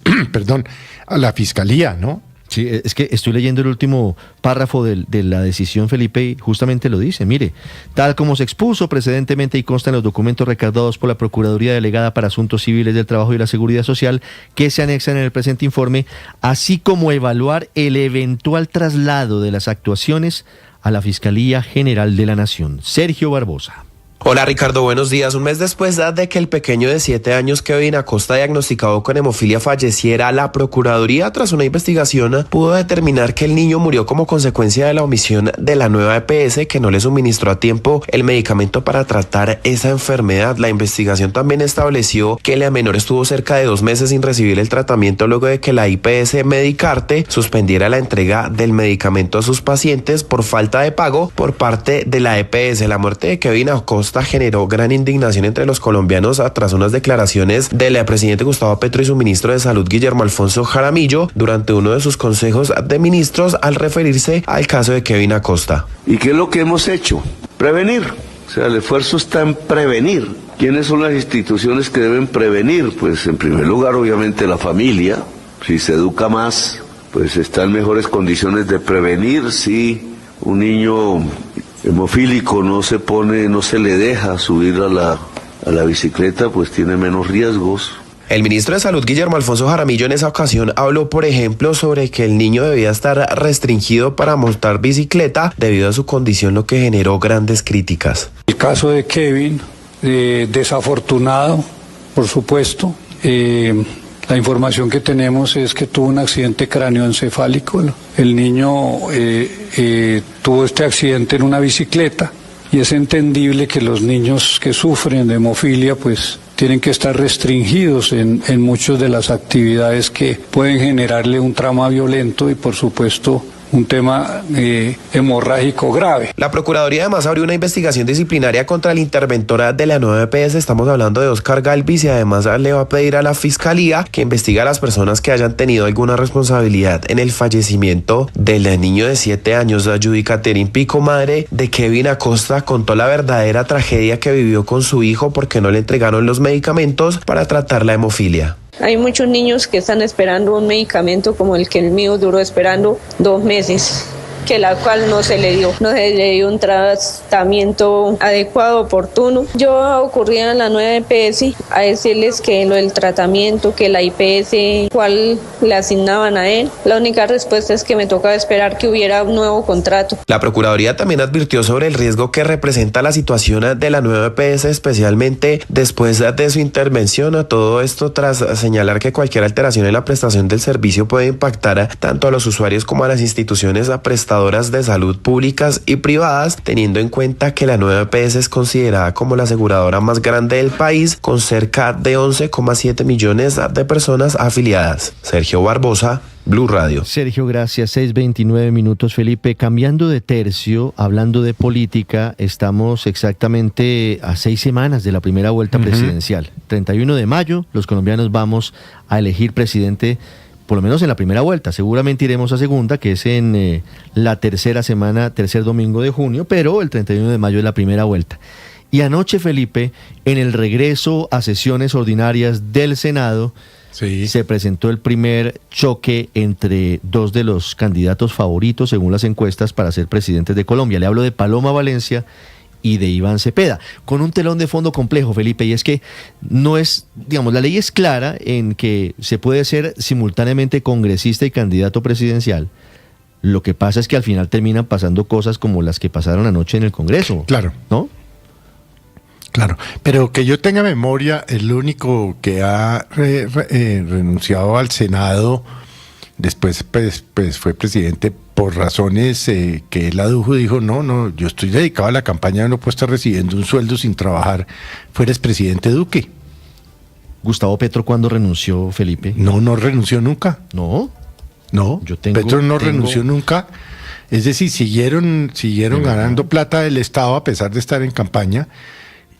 a la Fiscalía, ¿no? Sí, es que estoy leyendo el último párrafo de la decisión, Felipe, y justamente lo dice. Mire, tal como se expuso precedentemente y consta en los documentos recaudados por la Procuraduría Delegada para Asuntos Civiles del Trabajo y la Seguridad Social que se anexan en el presente informe, así como evaluar el eventual traslado de las actuaciones a la Fiscalía General de la Nación. Sergio Barbosa. Hola Ricardo, buenos días. Un mes después de que el pequeño de 7 años Kevin Acosta, diagnosticado con hemofilia, falleciera, la Procuraduría, tras una investigación, pudo determinar que el niño murió como consecuencia de la omisión de la nueva EPS, que no le suministró a tiempo el medicamento para tratar esa enfermedad. La investigación también estableció que la menor estuvo cerca de 2 meses sin recibir el tratamiento luego de que la IPS Medicarte suspendiera la entrega del medicamento a sus pacientes por falta de pago por parte de la EPS. La muerte de Kevin Acosta generó gran indignación entre los colombianos tras unas declaraciones del presidente Gustavo Petro y su ministro de Salud Guillermo Alfonso Jaramillo durante uno de sus consejos de ministros al referirse al caso de Kevin Acosta. ¿Y qué es lo que hemos hecho? Prevenir. O sea, el esfuerzo está en prevenir. ¿Quiénes son las instituciones que deben prevenir? Pues en primer lugar, obviamente, la familia. Si se educa más, pues está en mejores condiciones de prevenir. Si un niño hemofílico no se le deja subir a la bicicleta, pues tiene menos riesgos. El ministro de Salud Guillermo Alfonso Jaramillo en esa ocasión habló, por ejemplo, sobre que el niño debía estar restringido para montar bicicleta debido a su condición, lo que generó grandes críticas. El caso de Kevin, desafortunado, por supuesto. La información que tenemos es que tuvo un accidente cráneoencefálico. El niño tuvo este accidente en una bicicleta y es entendible que los niños que sufren de hemofilia pues tienen que estar restringidos en muchas de las actividades que pueden generarle un trauma violento y por supuesto un tema hemorrágico grave. La Procuraduría además abrió una investigación disciplinaria contra la interventora de la nueva EPS, estamos hablando de Oscar Galvis, y además le va a pedir a la Fiscalía que investigue a las personas que hayan tenido alguna responsabilidad en el fallecimiento del niño de 7 años. Judy Catherine Pico, madre de Kevin Acosta, contó la verdadera tragedia que vivió con su hijo porque no le entregaron los medicamentos para tratar la hemofilia. Hay muchos niños que están esperando un medicamento como el que el mío duró esperando 2 meses, que la cual no se le dio un tratamiento adecuado, oportuno. Yo ocurrí a la nueva EPS a decirles que lo del tratamiento, que la IPS, cuál le asignaban a él. La única respuesta es que me tocaba esperar que hubiera un nuevo contrato. La Procuraduría también advirtió sobre el riesgo que representa la situación de la nueva EPS, especialmente después de su intervención. A todo esto tras señalar que cualquier alteración en la prestación del servicio puede impactar tanto a los usuarios como a las instituciones prestadoras de salud públicas y privadas, teniendo en cuenta que la nueva EPS es considerada como la aseguradora más grande del país, con cerca de 11,7 millones de personas afiliadas. Sergio Barbosa, Blue Radio. Sergio, gracias. 6:29 minutos, Felipe. Cambiando de tercio, hablando de política, estamos exactamente a 6 semanas de la primera vuelta presidencial. 31 de mayo, los colombianos vamos a elegir presidente, por lo menos en la primera vuelta. Seguramente iremos a segunda, que es en la tercer domingo de junio, pero el 31 de mayo es la primera vuelta. Y anoche, Felipe, en el regreso a sesiones ordinarias del Senado, se presentó el primer choque entre 2 de los candidatos favoritos, según las encuestas, para ser presidentes de Colombia. Le hablo de Paloma Valencia y de Iván Cepeda, con un telón de fondo complejo, Felipe, y es que no es, digamos, la ley es clara en que se puede ser simultáneamente congresista y candidato presidencial. Lo que pasa es que al final terminan pasando cosas como las que pasaron anoche en el Congreso. Claro. ¿No? Claro, pero que yo tenga memoria, el único que ha renunciado al Senado, después pues fue presidente por razones que él adujo, dijo, no, yo estoy dedicado a la campaña, no puedo estar recibiendo un sueldo sin trabajar, fuera expresidente Duque. ¿Gustavo Petro cuándo renunció, Felipe? No renunció nunca. ¿No? No, Petro no renunció nunca. Es decir, siguieron ganando plata del Estado a pesar de estar en campaña.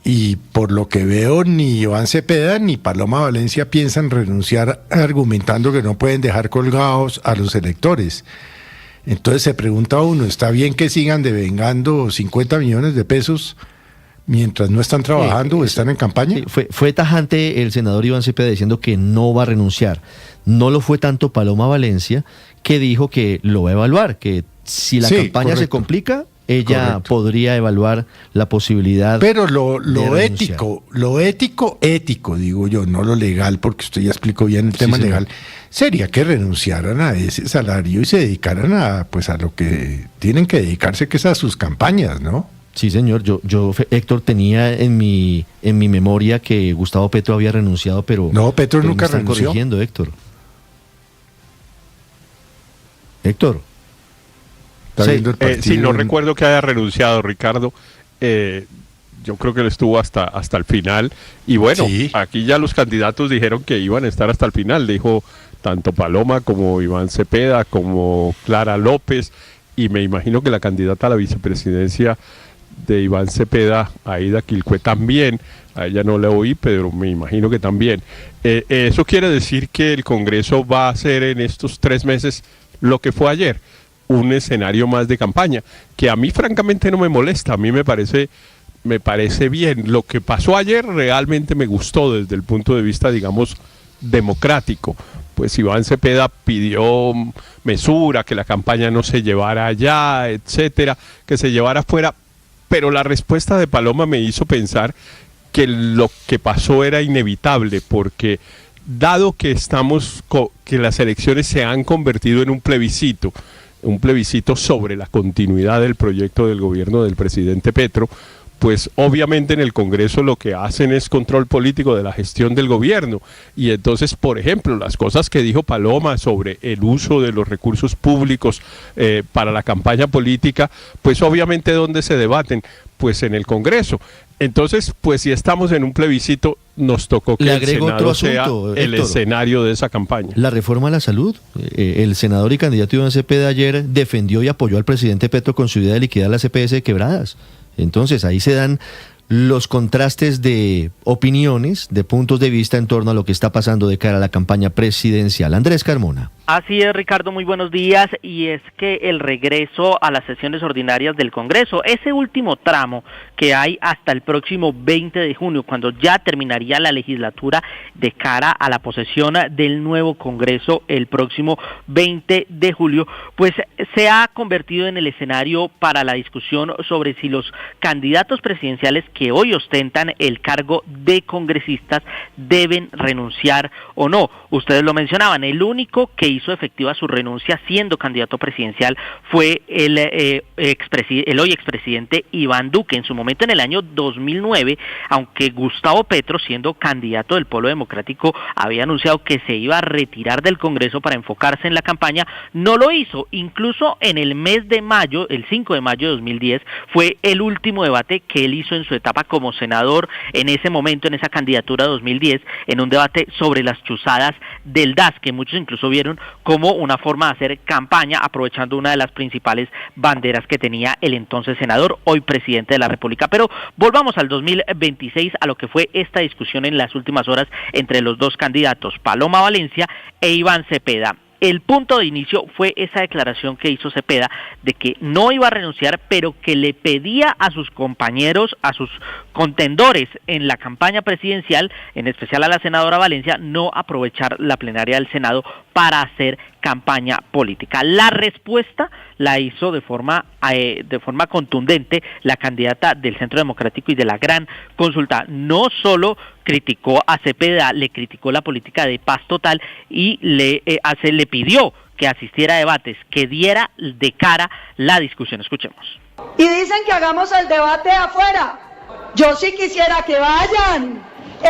Y por lo que veo, ni Iván Cepeda ni Paloma Valencia piensan renunciar argumentando que no pueden dejar colgados a los electores. Entonces se pregunta uno, ¿está bien que sigan devengando 50 millones de pesos mientras no están trabajando o están en campaña? Sí, fue tajante el senador Iván Cepeda diciendo que no va a renunciar. No lo fue tanto Paloma Valencia, que dijo que lo va a evaluar, que si la campaña se complica, ella podría evaluar la posibilidad. Pero lo ético, digo yo, no lo legal, porque usted ya explicó bien el tema legal, sería que renunciaran a ese salario y se dedicaran a lo que tienen que dedicarse, que es a sus campañas, ¿no? Sí, señor. Yo Héctor, tenía en mi memoria que Gustavo Petro había renunciado, pero no, Petro nunca me están renunció. Corrigiendo, Héctor. Sí, no recuerdo que haya renunciado, Ricardo. Yo creo que él estuvo hasta el final. Y bueno, aquí ya los candidatos dijeron que iban a estar hasta el final. Dijo tanto Paloma como Iván Cepeda, como Clara López. Y me imagino que la candidata a la vicepresidencia de Iván Cepeda, Aida Quilcue, también. A ella no la oí, pero me imagino que también. Eso quiere decir que el Congreso va a hacer en estos 3 meses lo que fue ayer, un escenario más de campaña, que a mí francamente no me molesta, a mí me parece bien. Lo que pasó ayer realmente me gustó desde el punto de vista, digamos, democrático. Pues Iván Cepeda pidió mesura, que la campaña no se llevara allá, etcétera, que se llevara afuera, pero la respuesta de Paloma me hizo pensar que lo que pasó era inevitable, porque dado que que las elecciones se han convertido en un plebiscito sobre la continuidad del proyecto del gobierno del presidente Petro, pues obviamente en el Congreso lo que hacen es control político de la gestión del gobierno. Y entonces, por ejemplo, las cosas que dijo Paloma sobre el uso de los recursos públicos para la campaña política, pues obviamente ¿dónde se debaten? Pues en el Congreso. Entonces, pues si estamos en un plebiscito, nos tocó que el Senado sea el escenario de esa campaña. La reforma a la salud. El senador y candidato Iván Cepeda ayer defendió y apoyó al presidente Petro con su idea de liquidar las EPS quebradas. Entonces ahí se dan los contrastes de opiniones, de puntos de vista en torno a lo que está pasando de cara a la campaña presidencial. Andrés Carmona. Así es, Ricardo, muy buenos días. Y es que el regreso a las sesiones ordinarias del Congreso, ese último tramo que hay hasta el próximo 20 de junio, cuando ya terminaría la legislatura de cara a la posesión del nuevo Congreso el próximo 20 de julio, pues se ha convertido en el escenario para la discusión sobre si los candidatos presidenciales que hoy ostentan el cargo de congresistas deben renunciar o no. Ustedes lo mencionaban, el único que hizo efectiva su renuncia siendo candidato presidencial fue el hoy expresidente Iván Duque. En su momento, en el año 2009, aunque Gustavo Petro, siendo candidato del Polo Democrático, había anunciado que se iba a retirar del Congreso para enfocarse en la campaña, no lo hizo. Incluso en el mes de mayo, el 5 de mayo de 2010, fue el último debate que él hizo en su etapa como senador, en ese momento, en esa candidatura 2010, en un debate sobre las chuzadas del DAS, que muchos incluso vieron como una forma de hacer campaña, aprovechando una de las principales banderas que tenía el entonces senador, hoy presidente de la República. Pero volvamos al 2026, a lo que fue esta discusión en las últimas horas entre los dos candidatos, Paloma Valencia e Iván Cepeda. El punto de inicio fue esa declaración que hizo Cepeda de que no iba a renunciar, pero que le pedía a sus compañeros, a sus contendores en la campaña presidencial, en especial a la senadora Valencia, no aprovechar la plenaria del Senado para hacer campaña política. La respuesta la hizo de forma contundente la candidata del Centro Democrático y de la Gran Consulta. No solo criticó a Cepeda, le criticó la política de paz total y le pidió que asistiera a debates, que diera de cara la discusión. Escuchemos. Y dicen que hagamos el debate afuera. Yo sí quisiera que vayan.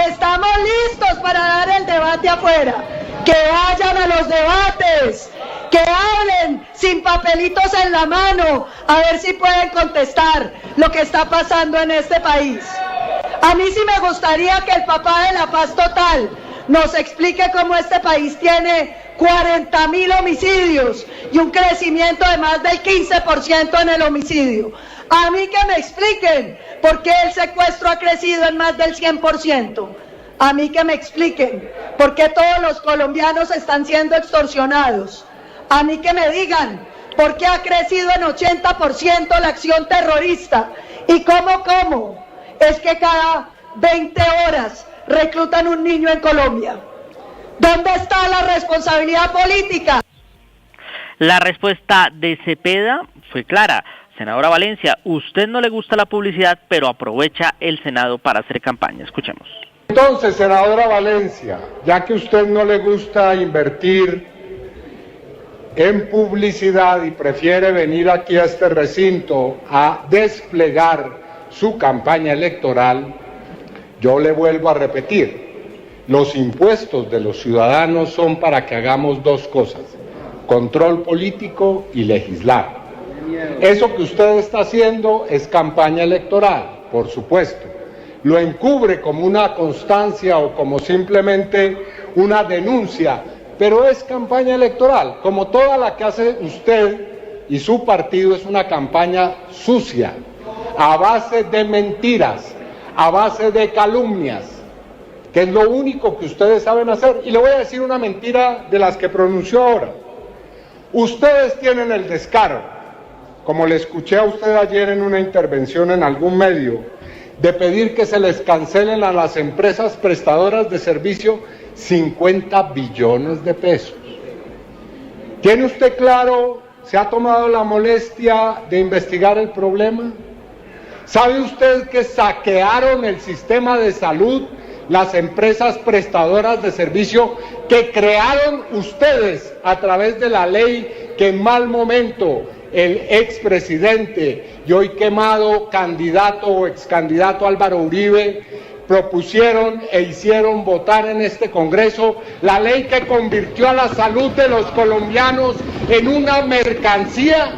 Estamos listos para dar el debate afuera. Que vayan a los debates, que hablen sin papelitos en la mano, a ver si pueden contestar lo que está pasando en este país. A mí sí me gustaría que el papá de la paz total nos explique cómo este país tiene 40.000 homicidios y un crecimiento de más del 15% en el homicidio. A mí que me expliquen por qué el secuestro ha crecido en más del 100%. A mí que me expliquen por qué todos los colombianos están siendo extorsionados. A mí que me digan por qué ha crecido en 80% la acción terrorista. Y cómo es que cada 20 horas reclutan un niño en Colombia. ¿Dónde está la responsabilidad política? La respuesta de Cepeda fue clara. Senadora Valencia, usted no le gusta la publicidad, pero aprovecha el Senado para hacer campaña. Escuchemos. Entonces, senadora Valencia, ya que a usted no le gusta invertir en publicidad y prefiere venir aquí a este recinto a desplegar su campaña electoral, yo le vuelvo a repetir, los impuestos de los ciudadanos son para que hagamos dos cosas, control político y legislar. Eso que usted está haciendo es campaña electoral, por supuesto. Lo encubre como una constancia o como simplemente una denuncia, pero es campaña electoral, como toda la que hace usted y su partido. Es una campaña sucia, a base de mentiras, a base de calumnias, que es lo único que ustedes saben hacer. Y le voy a decir una mentira de las que pronunció ahora. Ustedes tienen el descaro, como le escuché a usted ayer en una intervención en algún medio, de pedir que se les cancelen a las empresas prestadoras de servicio 50 billones de pesos. ¿Tiene usted claro, se ha tomado la molestia de investigar el problema? ¿Sabe usted que saquearon el sistema de salud las empresas prestadoras de servicio que crearon ustedes a través de la ley que en mal momento el expresidente y hoy quemado candidato o excandidato Álvaro Uribe propusieron e hicieron votar en este Congreso, la ley que convirtió a la salud de los colombianos en una mercancía?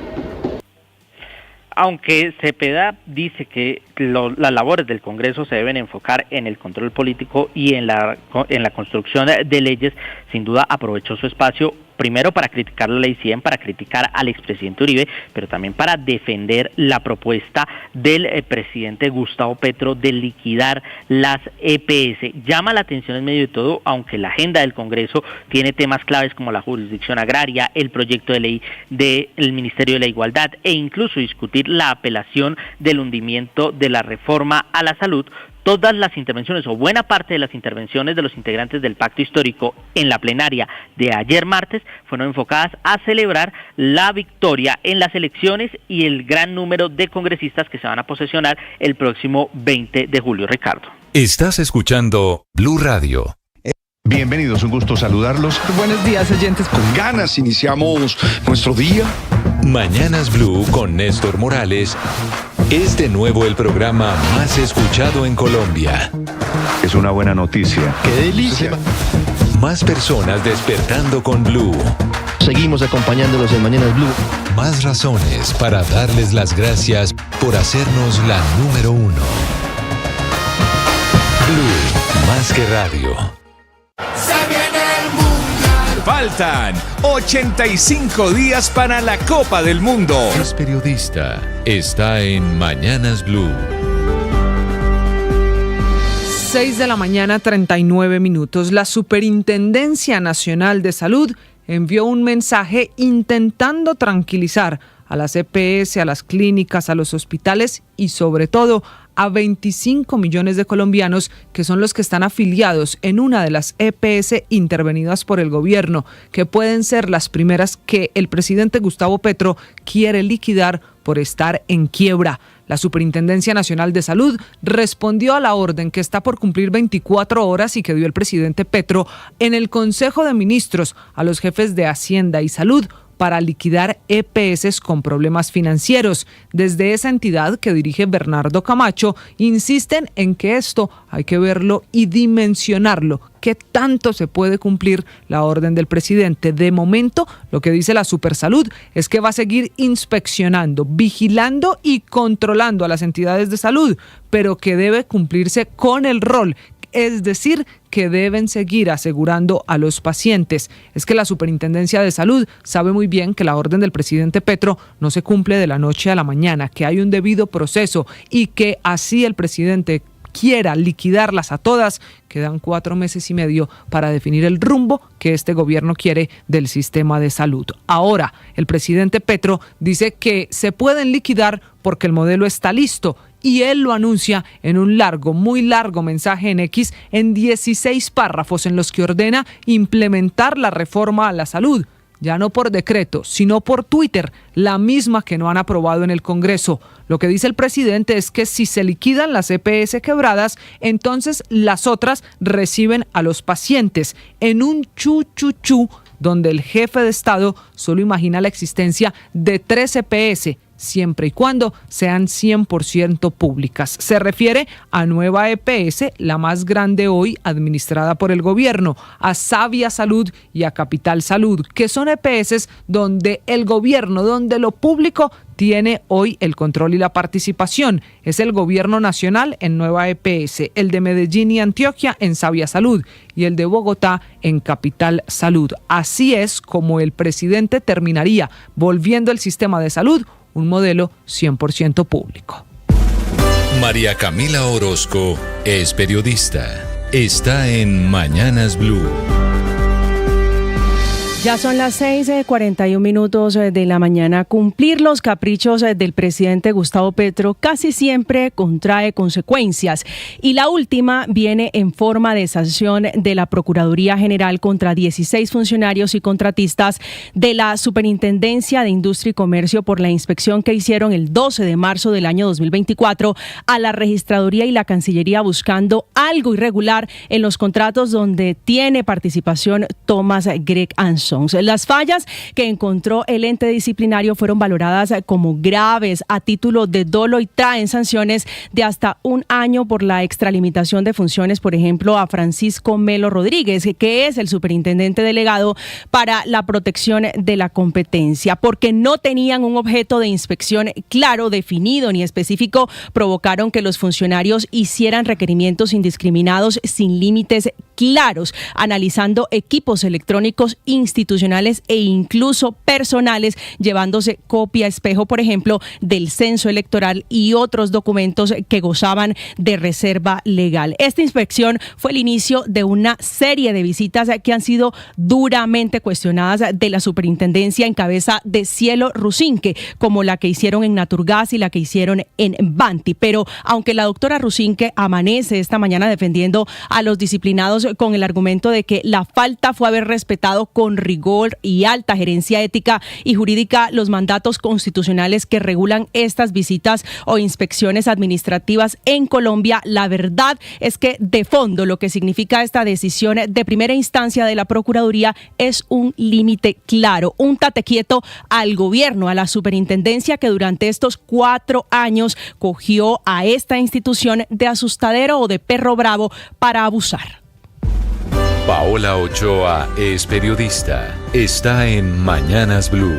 Aunque Cepeda dice que las labores del Congreso se deben enfocar en el control político y en la construcción de leyes, sin duda aprovechó su espacio primero para criticar la ley 100, para criticar al expresidente Uribe, pero también para defender la propuesta del presidente Gustavo Petro de liquidar las EPS. Llama la atención en medio de todo, aunque la agenda del Congreso tiene temas claves como la jurisdicción agraria, el proyecto de ley del Ministerio de la Igualdad e incluso discutir la apelación del hundimiento de la reforma a la salud. Todas las intervenciones o buena parte de las intervenciones de los integrantes del pacto histórico en la plenaria de ayer martes fueron enfocadas a celebrar la victoria en las elecciones y el gran número de congresistas que se van a posesionar el próximo 20 de julio. Ricardo. Estás escuchando Blue Radio. Bienvenidos, un gusto saludarlos. Buenos días, oyentes. Con ganas iniciamos nuestro día. Mañanas Blue con Néstor Morales es de nuevo el programa más escuchado en Colombia. Es una buena noticia. ¡Qué delicia! Más personas despertando con Blue. Seguimos acompañándolos en Mañanas Blue. Más razones para darles las gracias por hacernos la número uno. Blue, más que radio. Se viene el Mundial. Faltan 85 días para la Copa del Mundo. Es periodista. Está en Mañanas Blue. 6 de la mañana, 39 minutos. La Superintendencia Nacional de Salud envió un mensaje intentando tranquilizar a las EPS, a las clínicas, a los hospitales y sobre todo a 25 millones de colombianos que son los que están afiliados en una de las EPS intervenidas por el gobierno, que pueden ser las primeras que el presidente Gustavo Petro quiere liquidar por estar en quiebra. La Superintendencia Nacional de Salud respondió a la orden que está por cumplir 24 horas y que dio el presidente Petro en el Consejo de Ministros a los jefes de Hacienda y Salud para liquidar EPS con problemas financieros. Desde esa entidad que dirige Bernardo Camacho, insisten en que esto hay que verlo y dimensionarlo. ¿Qué tanto se puede cumplir la orden del presidente? De momento, lo que dice la Supersalud es que va a seguir inspeccionando, vigilando y controlando a las entidades de salud, pero que debe cumplirse con el rol, es decir, que deben seguir asegurando a los pacientes. Es que la Superintendencia de Salud sabe muy bien que la orden del presidente Petro no se cumple de la noche a la mañana, que hay un debido proceso y que así el presidente quiera liquidarlas a todas, quedan 4 meses y medio para definir el rumbo que este gobierno quiere del sistema de salud. Ahora, el presidente Petro dice que se pueden liquidar porque el modelo está listo, y él lo anuncia en un largo, muy largo mensaje en X en 16 párrafos en los que ordena implementar la reforma a la salud, ya no por decreto, sino por Twitter, la misma que no han aprobado en el Congreso. Lo que dice el presidente es que si se liquidan las EPS quebradas, entonces las otras reciben a los pacientes en un chu-chu-chu, donde el jefe de Estado solo imagina la existencia de 3 EPS, siempre y cuando sean 100% públicas. Se refiere a Nueva EPS, la más grande hoy administrada por el gobierno, a Sabia Salud y a Capital Salud, que son EPS donde el gobierno, donde lo público tiene hoy el control y la participación. Es el gobierno nacional en Nueva EPS, el de Medellín y Antioquia en Sabia Salud y el de Bogotá en Capital Salud. Así es como el presidente terminaría volviendo el sistema de salud un modelo 100% público. María Camila Orozco es periodista. Está en Mañanas Blue. Ya son las 6:41 de la mañana. Cumplir los caprichos del presidente Gustavo Petro casi siempre contrae consecuencias. Y la última viene en forma de sanción de la Procuraduría General contra 16 funcionarios y contratistas de la Superintendencia de Industria y Comercio por la inspección que hicieron el 12 de marzo del año 2024 a la Registraduría y la Cancillería buscando algo irregular en los contratos donde tiene participación Thomas Greg Anson. Las fallas que encontró el ente disciplinario fueron valoradas como graves a título de dolo y traen sanciones de hasta 1 año por la extralimitación de funciones, por ejemplo, a Francisco Melo Rodríguez, que es el superintendente delegado para la protección de la competencia, porque no tenían un objeto de inspección claro, definido ni específico, provocaron que los funcionarios hicieran requerimientos indiscriminados sin límites claros, analizando equipos electrónicos institucionales e incluso personales, llevándose copia espejo, por ejemplo, del censo electoral y otros documentos que gozaban de reserva legal. Esta inspección fue el inicio de una serie de visitas que han sido duramente cuestionadas de la superintendencia en cabeza de Cielo Rusinque, como la que hicieron en Naturgas y la que hicieron en Banti. Pero aunque la doctora Rusinque amanece esta mañana defendiendo a los disciplinados con el argumento de que la falta fue haber respetado con rigor y alta gerencia ética y jurídica los mandatos constitucionales que regulan estas visitas o inspecciones administrativas en Colombia, la verdad es que de fondo lo que significa esta decisión de primera instancia de la Procuraduría es un límite claro, un tate quieto al gobierno, a la superintendencia que durante estos 4 años cogió a esta institución de asustadero o de perro bravo para abusar. Paola Ochoa es periodista. Está en Mañanas Blue.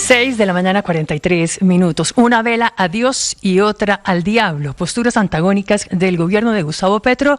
6:43 a.m. Una vela a Dios y otra al diablo. Posturas antagónicas del gobierno de Gustavo Petro,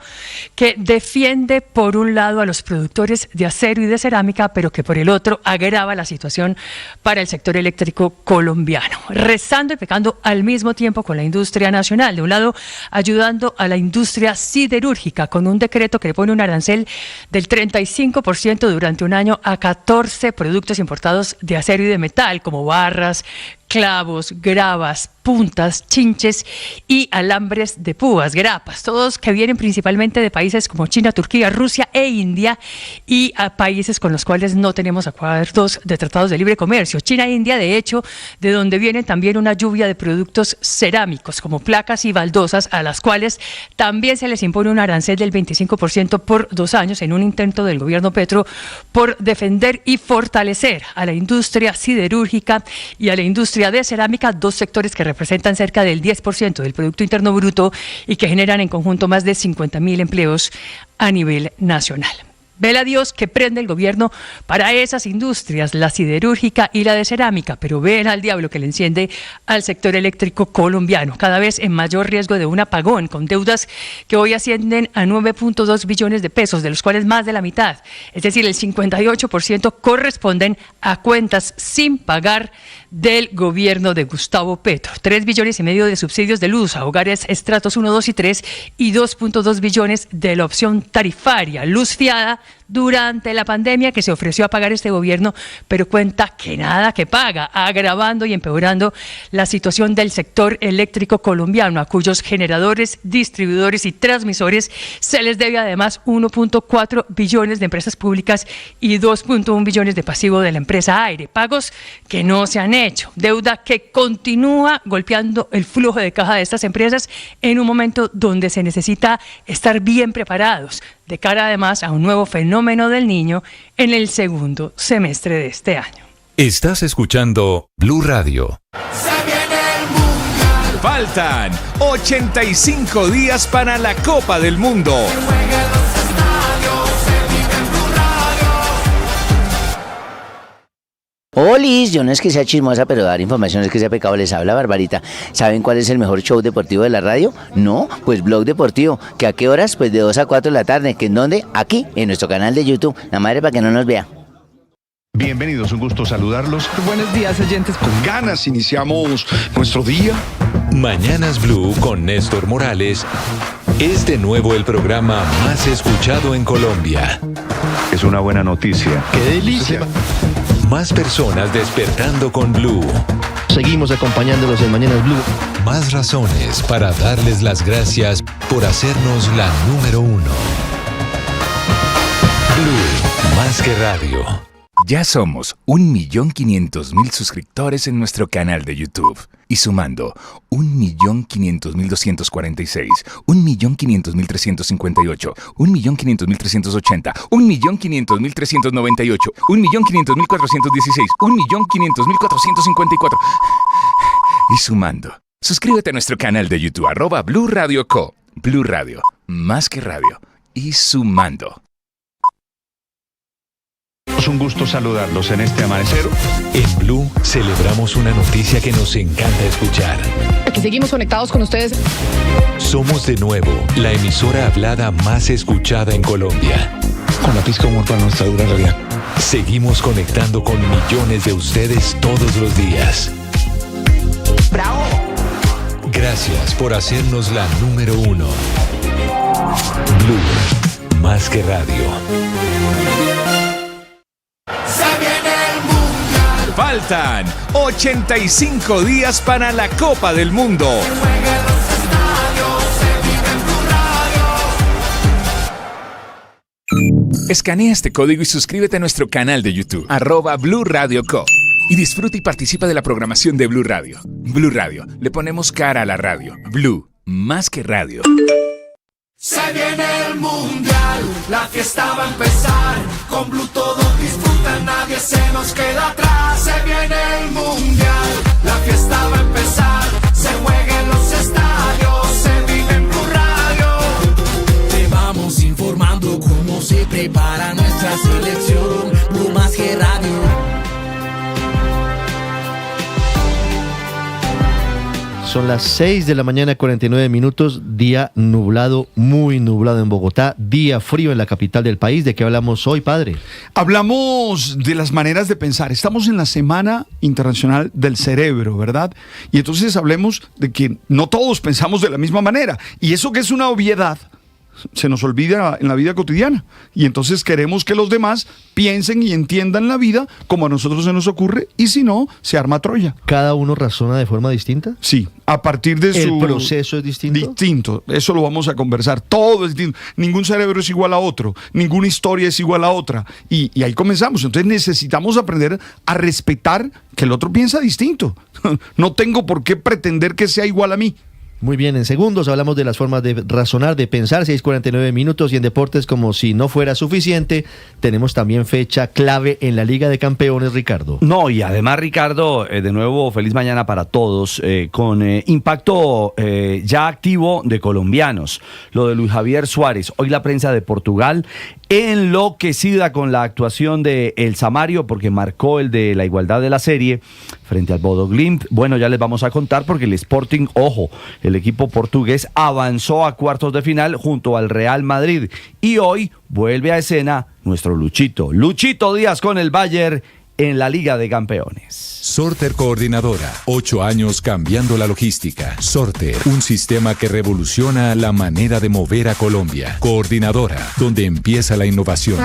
que defiende por un lado a los productores de acero y de cerámica, pero que por el otro agrava la situación para el sector eléctrico colombiano. Rezando y pecando al mismo tiempo con la industria nacional. De un lado, ayudando a la industria siderúrgica con un decreto que le pone un arancel del 35% durante un año a 14 productos importados de acero y de metal, como barras, clavos, gravas, puntas, chinches y alambres de púas, grapas, todos que vienen principalmente de países como China, Turquía, Rusia e India, y a países con los cuales no tenemos acuerdos de tratados de libre comercio. China e India, de hecho, de donde viene también una lluvia de productos cerámicos como placas y baldosas, a las cuales también se les impone un arancel del 25% por 2 años en un intento del gobierno Petro por defender y fortalecer a la industria siderúrgica y a la industria de cerámica, 2 sectores que representan cerca del 10% del Producto Interno Bruto y que generan en conjunto más de 50.000 empleos a nivel nacional. Vela Dios que prende el gobierno para esas industrias, la siderúrgica y la de cerámica, pero ven al diablo que le enciende al sector eléctrico colombiano, cada vez en mayor riesgo de un apagón, con deudas que hoy ascienden a 9.2 billones de pesos, de los cuales más de la mitad, es decir, el 58%, corresponden a cuentas sin pagar del gobierno de Gustavo Petro. 3,5 billones de subsidios de luz a hogares estratos 1, 2 y 3 y 2.2 billones de la opción tarifaria, luz fiada durante la pandemia, que se ofreció a pagar este gobierno, pero cuenta que nada que paga, agravando y empeorando la situación del sector eléctrico colombiano, a cuyos generadores, distribuidores y transmisores se les debe además 1.4 billones de empresas públicas y 2.1 billones de pasivo de la empresa Aire, pagos que no se han hecho, deuda que continúa golpeando el flujo de caja de estas empresas en un momento donde se necesita estar bien preparados, de cara además a un nuevo fenómeno del Niño en el segundo semestre de este año. Estás escuchando Blue Radio. Faltan 85 días para la Copa del Mundo. Olis, yo no es que sea chismosa, pero dar información es que sea pecado. Les habla Barbarita. ¿Saben cuál es el mejor show deportivo de la radio? No, pues Blog Deportivo. ¿Que a qué horas? Pues de 2 a 4 de la tarde. ¿Que en dónde? Aquí, en nuestro canal de YouTube. La madre para que no nos vea. Bienvenidos, un gusto saludarlos. Buenos días, oyentes. Con ganas iniciamos nuestro día. Mañanas Blue con Néstor Morales es de nuevo el programa más escuchado en Colombia. Es una buena noticia. ¡Qué delicia! Más personas despertando con Blue. Seguimos acompañándolos en Mañanas Blue. Más razones para darles las gracias por hacernos la número 1. Blue, más que radio. Ya somos 1.500.000 suscriptores en nuestro canal de YouTube. Y sumando 1.500.246, 1.500.358, 1.500.380, 1.500.398, 1.500.416, 1.500.454. Y sumando. Suscríbete a nuestro canal de YouTube, @Blue Radio Co. Blue Radio, más que radio. Y sumando. Es un gusto saludarlos en este amanecer. En Blue celebramos una noticia que nos encanta escuchar. Aquí seguimos conectados con ustedes. Somos de nuevo la emisora hablada más escuchada en Colombia. Con la pizca de humor para nuestra dura realidad. Seguimos conectando con millones de ustedes todos los días. ¡Bravo! Gracias por hacernos la número 1. Blue, más que radio. Faltan 85 días para la Copa del Mundo. Escanea este código y suscríbete a nuestro canal de YouTube, @Blue Radio Co. Y disfruta y participa de la programación de Blue Radio. Blue Radio, le ponemos cara a la radio. Blue, más que radio. Se viene el mundial, la fiesta va a empezar. Con Blue todos disfrutan, nadie se nos queda atrás. Se viene el mundial, la fiesta va a empezar. Se juega en los estadios, se vive en Blue Radio. Te vamos informando cómo se prepara nuestra selección. Blue más que radio. Son las 6 de la mañana, 49 minutos, día nublado, muy nublado en Bogotá, día frío en la capital del país. ¿De qué hablamos hoy, padre? Hablamos de las maneras de pensar. Estamos en la Semana Internacional del Cerebro, ¿verdad? Y entonces hablemos de que no todos pensamos de la misma manera. Y eso que es una obviedad, se nos olvida en la vida cotidiana. Y entonces queremos que los demás piensen y entiendan la vida como a nosotros se nos ocurre, y si no, se arma Troya. ¿Cada uno razona de forma distinta? Sí, a partir de ¿El proceso es distinto? Distinto, eso lo vamos a conversar. Todo es distinto. Ningún cerebro es igual a otro, ninguna historia es igual a otra. Y ahí comenzamos. Entonces necesitamos aprender a respetar que el otro piensa distinto. No tengo por qué pretender que sea igual a mí. Muy bien, en segundos hablamos de las formas de razonar, de pensar, 6:49 minutos, y en deportes, como si no fuera suficiente, tenemos también fecha clave en la Liga de Campeones, Ricardo. No, y además, Ricardo, de nuevo, feliz mañana para todos, con impacto ya activo de colombianos. Lo de Luis Javier Suárez, hoy la prensa de Portugal enloquecida con la actuación de El Samario, porque marcó el de la igualdad de la serie frente al Bodo Glimt. Bueno, ya les vamos a contar, porque el Sporting, ojo, el equipo portugués avanzó a cuartos de final junto al Real Madrid, y hoy vuelve a escena nuestro Luchito Díaz con el Bayern en la Liga de Campeones. Sorter Coordinadora, 8 años cambiando la logística. Sorter, un sistema que revoluciona la manera de mover a Colombia. Coordinadora, donde empieza la innovación.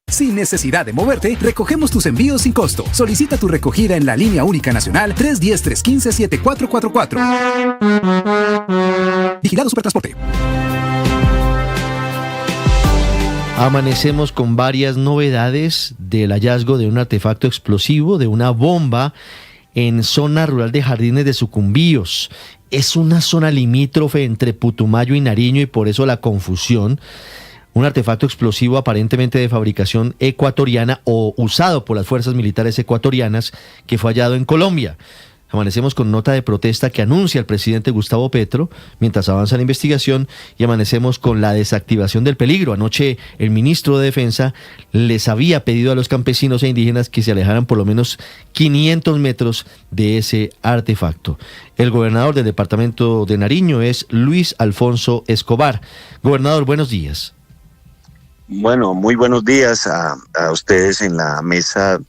Sin necesidad de moverte, recogemos tus envíos sin costo. Solicita tu recogida en la línea única nacional 310-315-7444. Vigilado Supertransporte. Amanecemos con varias novedades del hallazgo de un artefacto explosivo, de una bomba en zona rural de Jardines de Sucumbíos. Es una zona limítrofe entre Putumayo y Nariño, y por eso la confusión. Un artefacto explosivo aparentemente de fabricación ecuatoriana o usado por las fuerzas militares ecuatorianas, que fue hallado en Colombia. Amanecemos con nota de protesta que anuncia el presidente Gustavo Petro mientras avanza la investigación, y amanecemos con la desactivación del peligro. Anoche el ministro de Defensa les había pedido a los campesinos e indígenas que se alejaran por lo menos 500 metros de ese artefacto. El gobernador del departamento de Nariño es Luis Alfonso Escobar. Gobernador, buenos días. Bueno, muy buenos días a ustedes en la mesa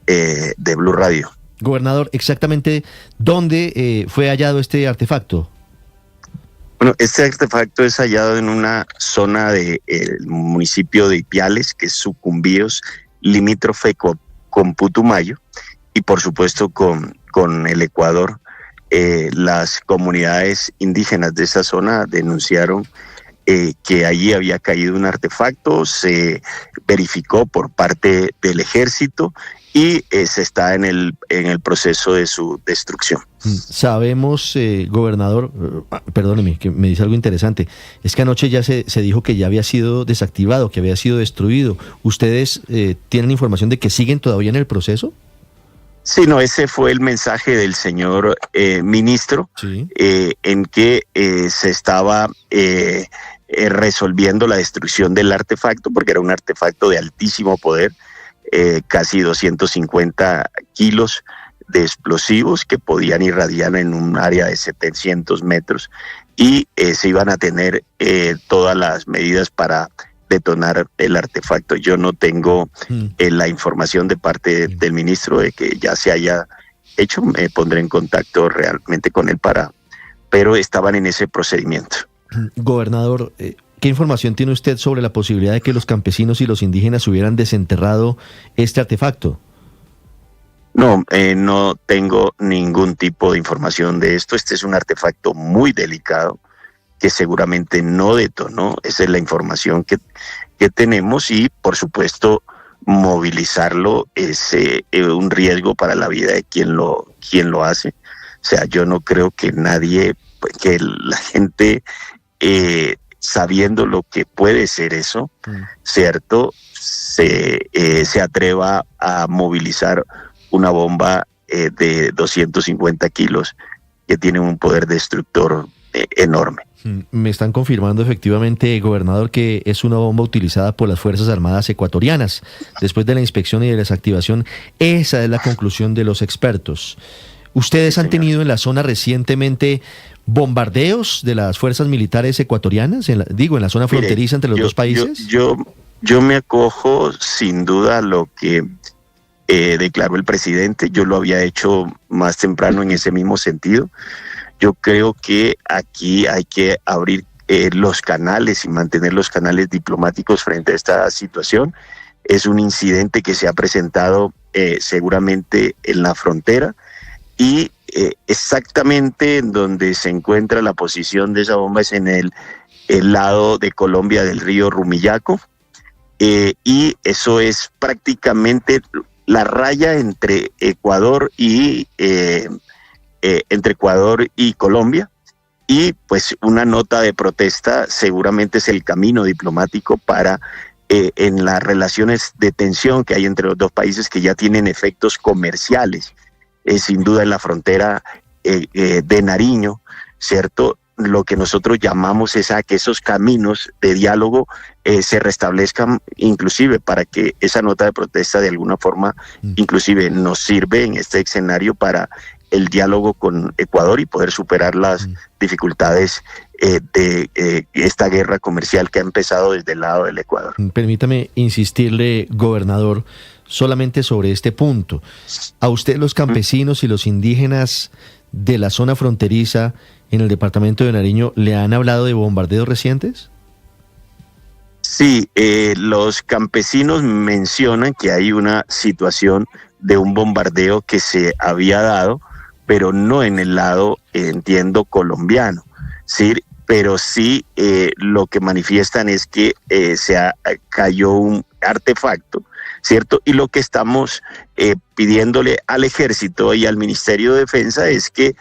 de Blue Radio. Gobernador, exactamente ¿dónde fue hallado este artefacto? Bueno, este artefacto es hallado en una zona del municipio de Ipiales, que es Sucumbíos, limítrofe con Putumayo, y por supuesto con el Ecuador. Las comunidades indígenas de esa zona denunciaron que allí había caído un artefacto, se verificó por parte del ejército, y se está en el proceso de su destrucción. Sabemos, gobernador, perdóneme, que me dice algo interesante, es que anoche ya se dijo que ya había sido desactivado, que había sido destruido. ¿Ustedes tienen información de que siguen todavía en el proceso? Sí, no, ese fue el mensaje del señor ministro, sí. En que se estaba resolviendo la destrucción del artefacto, porque era un artefacto de altísimo poder, casi 250 kilos de explosivos que podían irradiar en un área de 700 metros, y se iban a tener todas las medidas para detonar el artefacto. Yo no tengo la información de parte del ministro de que ya se haya hecho. Me pondré en contacto realmente con él pero estaban en ese procedimiento. Gobernador, ¿qué información tiene usted sobre la posibilidad de que los campesinos y los indígenas hubieran desenterrado este artefacto? No, no tengo ningún tipo de información de esto. Este es un artefacto muy delicado que seguramente no detonó. Esa es la información que tenemos, y por supuesto movilizarlo es un riesgo para la vida de quien lo hace. O sea, yo no creo que nadie, que la gente sabiendo lo que puede ser eso, ¿cierto?, se atreva a movilizar una bomba de 250 kilos que tiene un poder destructor enorme. Me están confirmando efectivamente, gobernador, que es una bomba utilizada por las Fuerzas Armadas ecuatorianas. Después de la inspección y de la desactivación, esa es la conclusión de los expertos. ¿Ustedes han tenido en la zona recientemente bombardeos de las fuerzas militares ecuatorianas, en la zona fronteriza entre los dos países? Yo me acojo sin duda a lo que declaró el presidente. Yo lo había hecho más temprano en ese mismo sentido. yo creo que aquí hay que abrir los canales y mantener los canales diplomáticos frente a esta situación. Es un incidente que se ha presentado seguramente en la frontera y exactamente en donde se encuentra la posición de esa bomba es en el lado de Colombia del río Rumillaco, y eso es prácticamente la raya entre Ecuador y Colombia. Y pues una nota de protesta seguramente es el camino diplomático para en las relaciones de tensión que hay entre los dos países, que ya tienen efectos comerciales, sin duda en la frontera de Nariño, ¿cierto? Lo que nosotros llamamos es a que esos caminos de diálogo se restablezcan, inclusive para que esa nota de protesta de alguna forma inclusive nos sirve en este escenario para el diálogo con Ecuador y poder superar las dificultades de esta guerra comercial que ha empezado desde el lado del Ecuador. Permítame insistirle, gobernador, solamente sobre este punto. ¿A usted los campesinos y los indígenas de la zona fronteriza en el departamento de Nariño le han hablado de bombardeos recientes? Sí, los campesinos mencionan que hay una situación de un bombardeo que se había dado, pero no en el lado, entiendo, colombiano, ¿sí? Pero sí lo que manifiestan es que cayó un artefacto, ¿cierto? Y lo que estamos pidiéndole al Ejército y al Ministerio de Defensa es que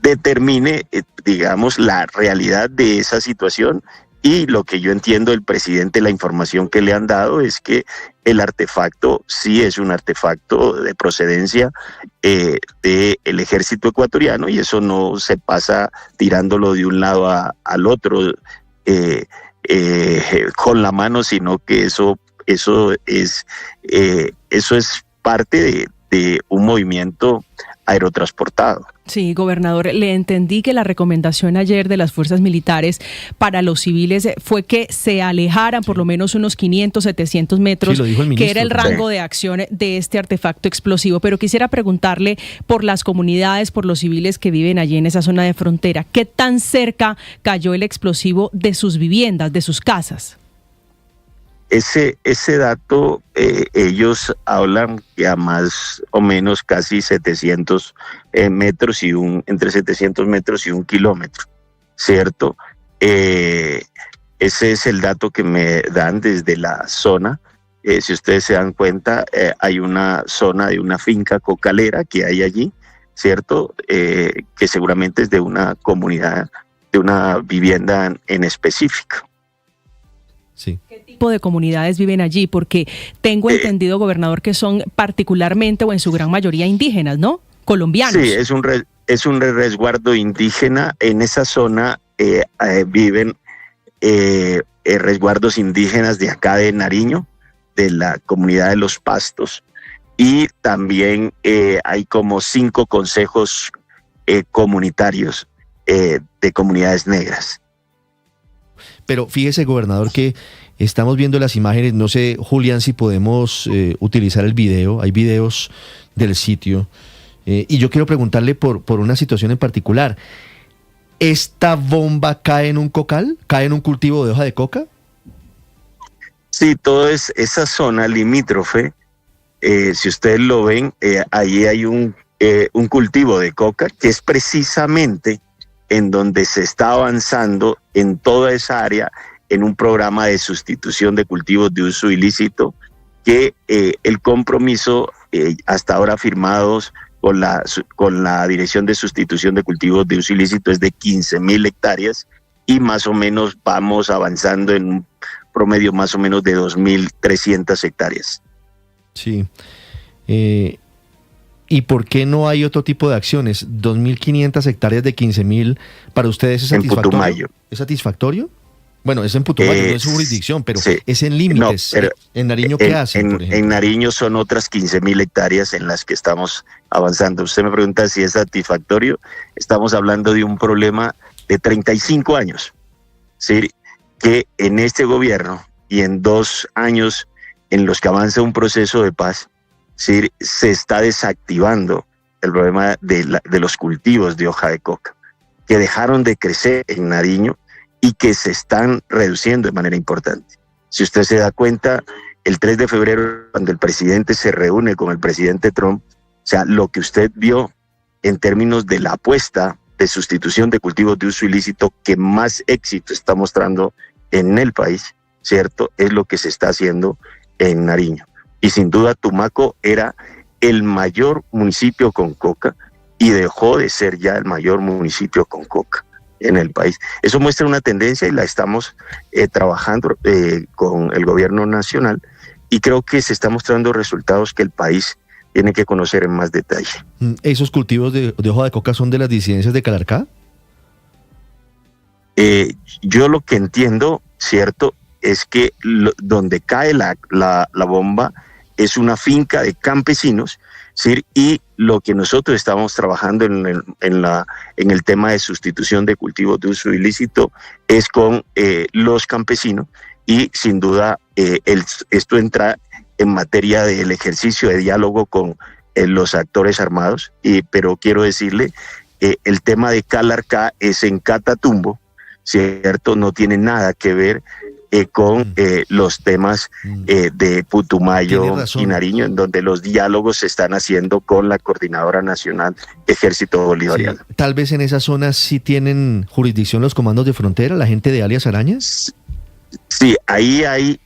determine, digamos, la realidad de esa situación. Y lo que yo entiendo del presidente, la información que le han dado es que el artefacto sí es un artefacto de procedencia del ejército ecuatoriano, y eso no se pasa tirándolo de un lado al otro con la mano, sino que eso es parte de un movimiento aerotransportado. Sí, gobernador, le entendí que la recomendación ayer de las fuerzas militares para los civiles fue que se alejaran por lo menos unos 500, 700 metros, sí, que era el rango de acción de este artefacto explosivo. Pero quisiera preguntarle por las comunidades, por los civiles que viven allí en esa zona de frontera, ¿qué tan cerca cayó el explosivo de sus viviendas, de sus casas? Ese dato, ellos hablan que a más o menos casi 700 metros entre 700 metros y 1 kilómetro, ¿cierto? Ese es el dato que me dan desde la zona. Si ustedes se dan cuenta, hay una zona de una finca cocalera que hay allí, ¿cierto? Que seguramente es de una comunidad, de una vivienda en específico. Sí. ¿Qué tipo de comunidades viven allí? Porque tengo entendido, gobernador, que son particularmente o en su gran mayoría indígenas, ¿no? Colombianos. Sí, es un resguardo indígena. En esa zona viven resguardos indígenas de acá de Nariño, de la comunidad de Los Pastos, y también hay como 5 consejos comunitarios de comunidades negras. Pero fíjese, gobernador, que estamos viendo las imágenes. No sé, Julián, si podemos utilizar el video. Hay videos del sitio. Y yo quiero preguntarle por una situación en particular. ¿Esta bomba cae en un cocal? ¿Cae en un cultivo de hoja de coca? Sí, toda esa zona limítrofe, si ustedes lo ven, allí hay un cultivo de coca, que es precisamente en donde se está avanzando en toda esa área en un programa de sustitución de cultivos de uso ilícito, que el compromiso hasta ahora firmados con la Dirección de Sustitución de Cultivos de Uso Ilícito es de 15.000 hectáreas, y más o menos vamos avanzando en un promedio más o menos de 2.300 hectáreas. Sí. ¿Y por qué no hay otro tipo de acciones? 2.500 hectáreas de 15.000, ¿para ustedes es satisfactorio? En Putumayo. ¿Es satisfactorio? Bueno, es en Putumayo, no es su jurisdicción, pero sí, es en límites. No, ¿En Nariño qué hacen, por ejemplo? En Nariño son otras 15.000 hectáreas en las que estamos avanzando. Usted me pregunta si es satisfactorio. Estamos hablando de un problema de 35 años, ¿sí? Que en este gobierno y en 2 años en los que avanza un proceso de paz, ¿sí?, se está desactivando el problema de los cultivos de hoja de coca. que dejaron de crecer en Nariño y que se están reduciendo de manera importante. Si usted se da cuenta, el 3 de febrero, cuando el presidente se reúne con el presidente Trump, o sea, lo que usted vio en términos de la apuesta de sustitución de cultivos de uso ilícito que más éxito está mostrando en el país, ¿cierto? Es lo que se está haciendo en Nariño. Y sin duda Tumaco era el mayor municipio con coca y dejó de ser ya el mayor municipio con coca en el país. Eso muestra una tendencia y la estamos trabajando con el gobierno nacional, y creo que se está mostrando resultados que el país tiene que conocer en más detalle. ¿Esos cultivos de hoja de coca son de las disidencias de Calarcá? Yo lo que entiendo, ¿cierto?, es que donde cae la bomba es una finca de campesinos, ¿sí? Y lo que nosotros estamos trabajando en el tema de sustitución de cultivos de uso ilícito es con los campesinos, y sin duda esto entra en materia del ejercicio de diálogo con los actores armados, pero quiero decirle, el tema de Calarcá es en Catatumbo, ¿cierto? No tiene nada que ver con los temas de Putumayo y Nariño, en donde los diálogos se están haciendo con la Coordinadora Nacional Ejército Bolivariano. Sí, tal vez en esas zonas sí tienen jurisdicción los comandos de frontera, la gente de alias Arañas. Sí, ahí hay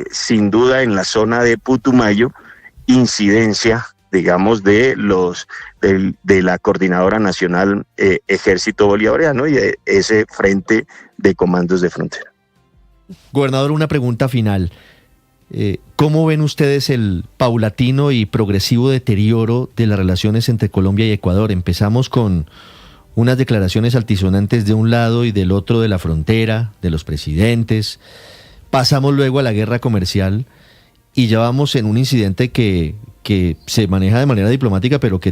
sin duda en la zona de Putumayo incidencia, digamos, de la Coordinadora Nacional Ejército Bolivariano y de ese frente de comandos de frontera. Gobernador, una pregunta final. ¿Cómo ven ustedes el paulatino y progresivo deterioro de las relaciones entre Colombia y Ecuador? Empezamos con unas declaraciones altisonantes de un lado y del otro de la frontera, de los presidentes. Pasamos luego a la guerra comercial y ya vamos en un incidente que se maneja de manera diplomática, pero que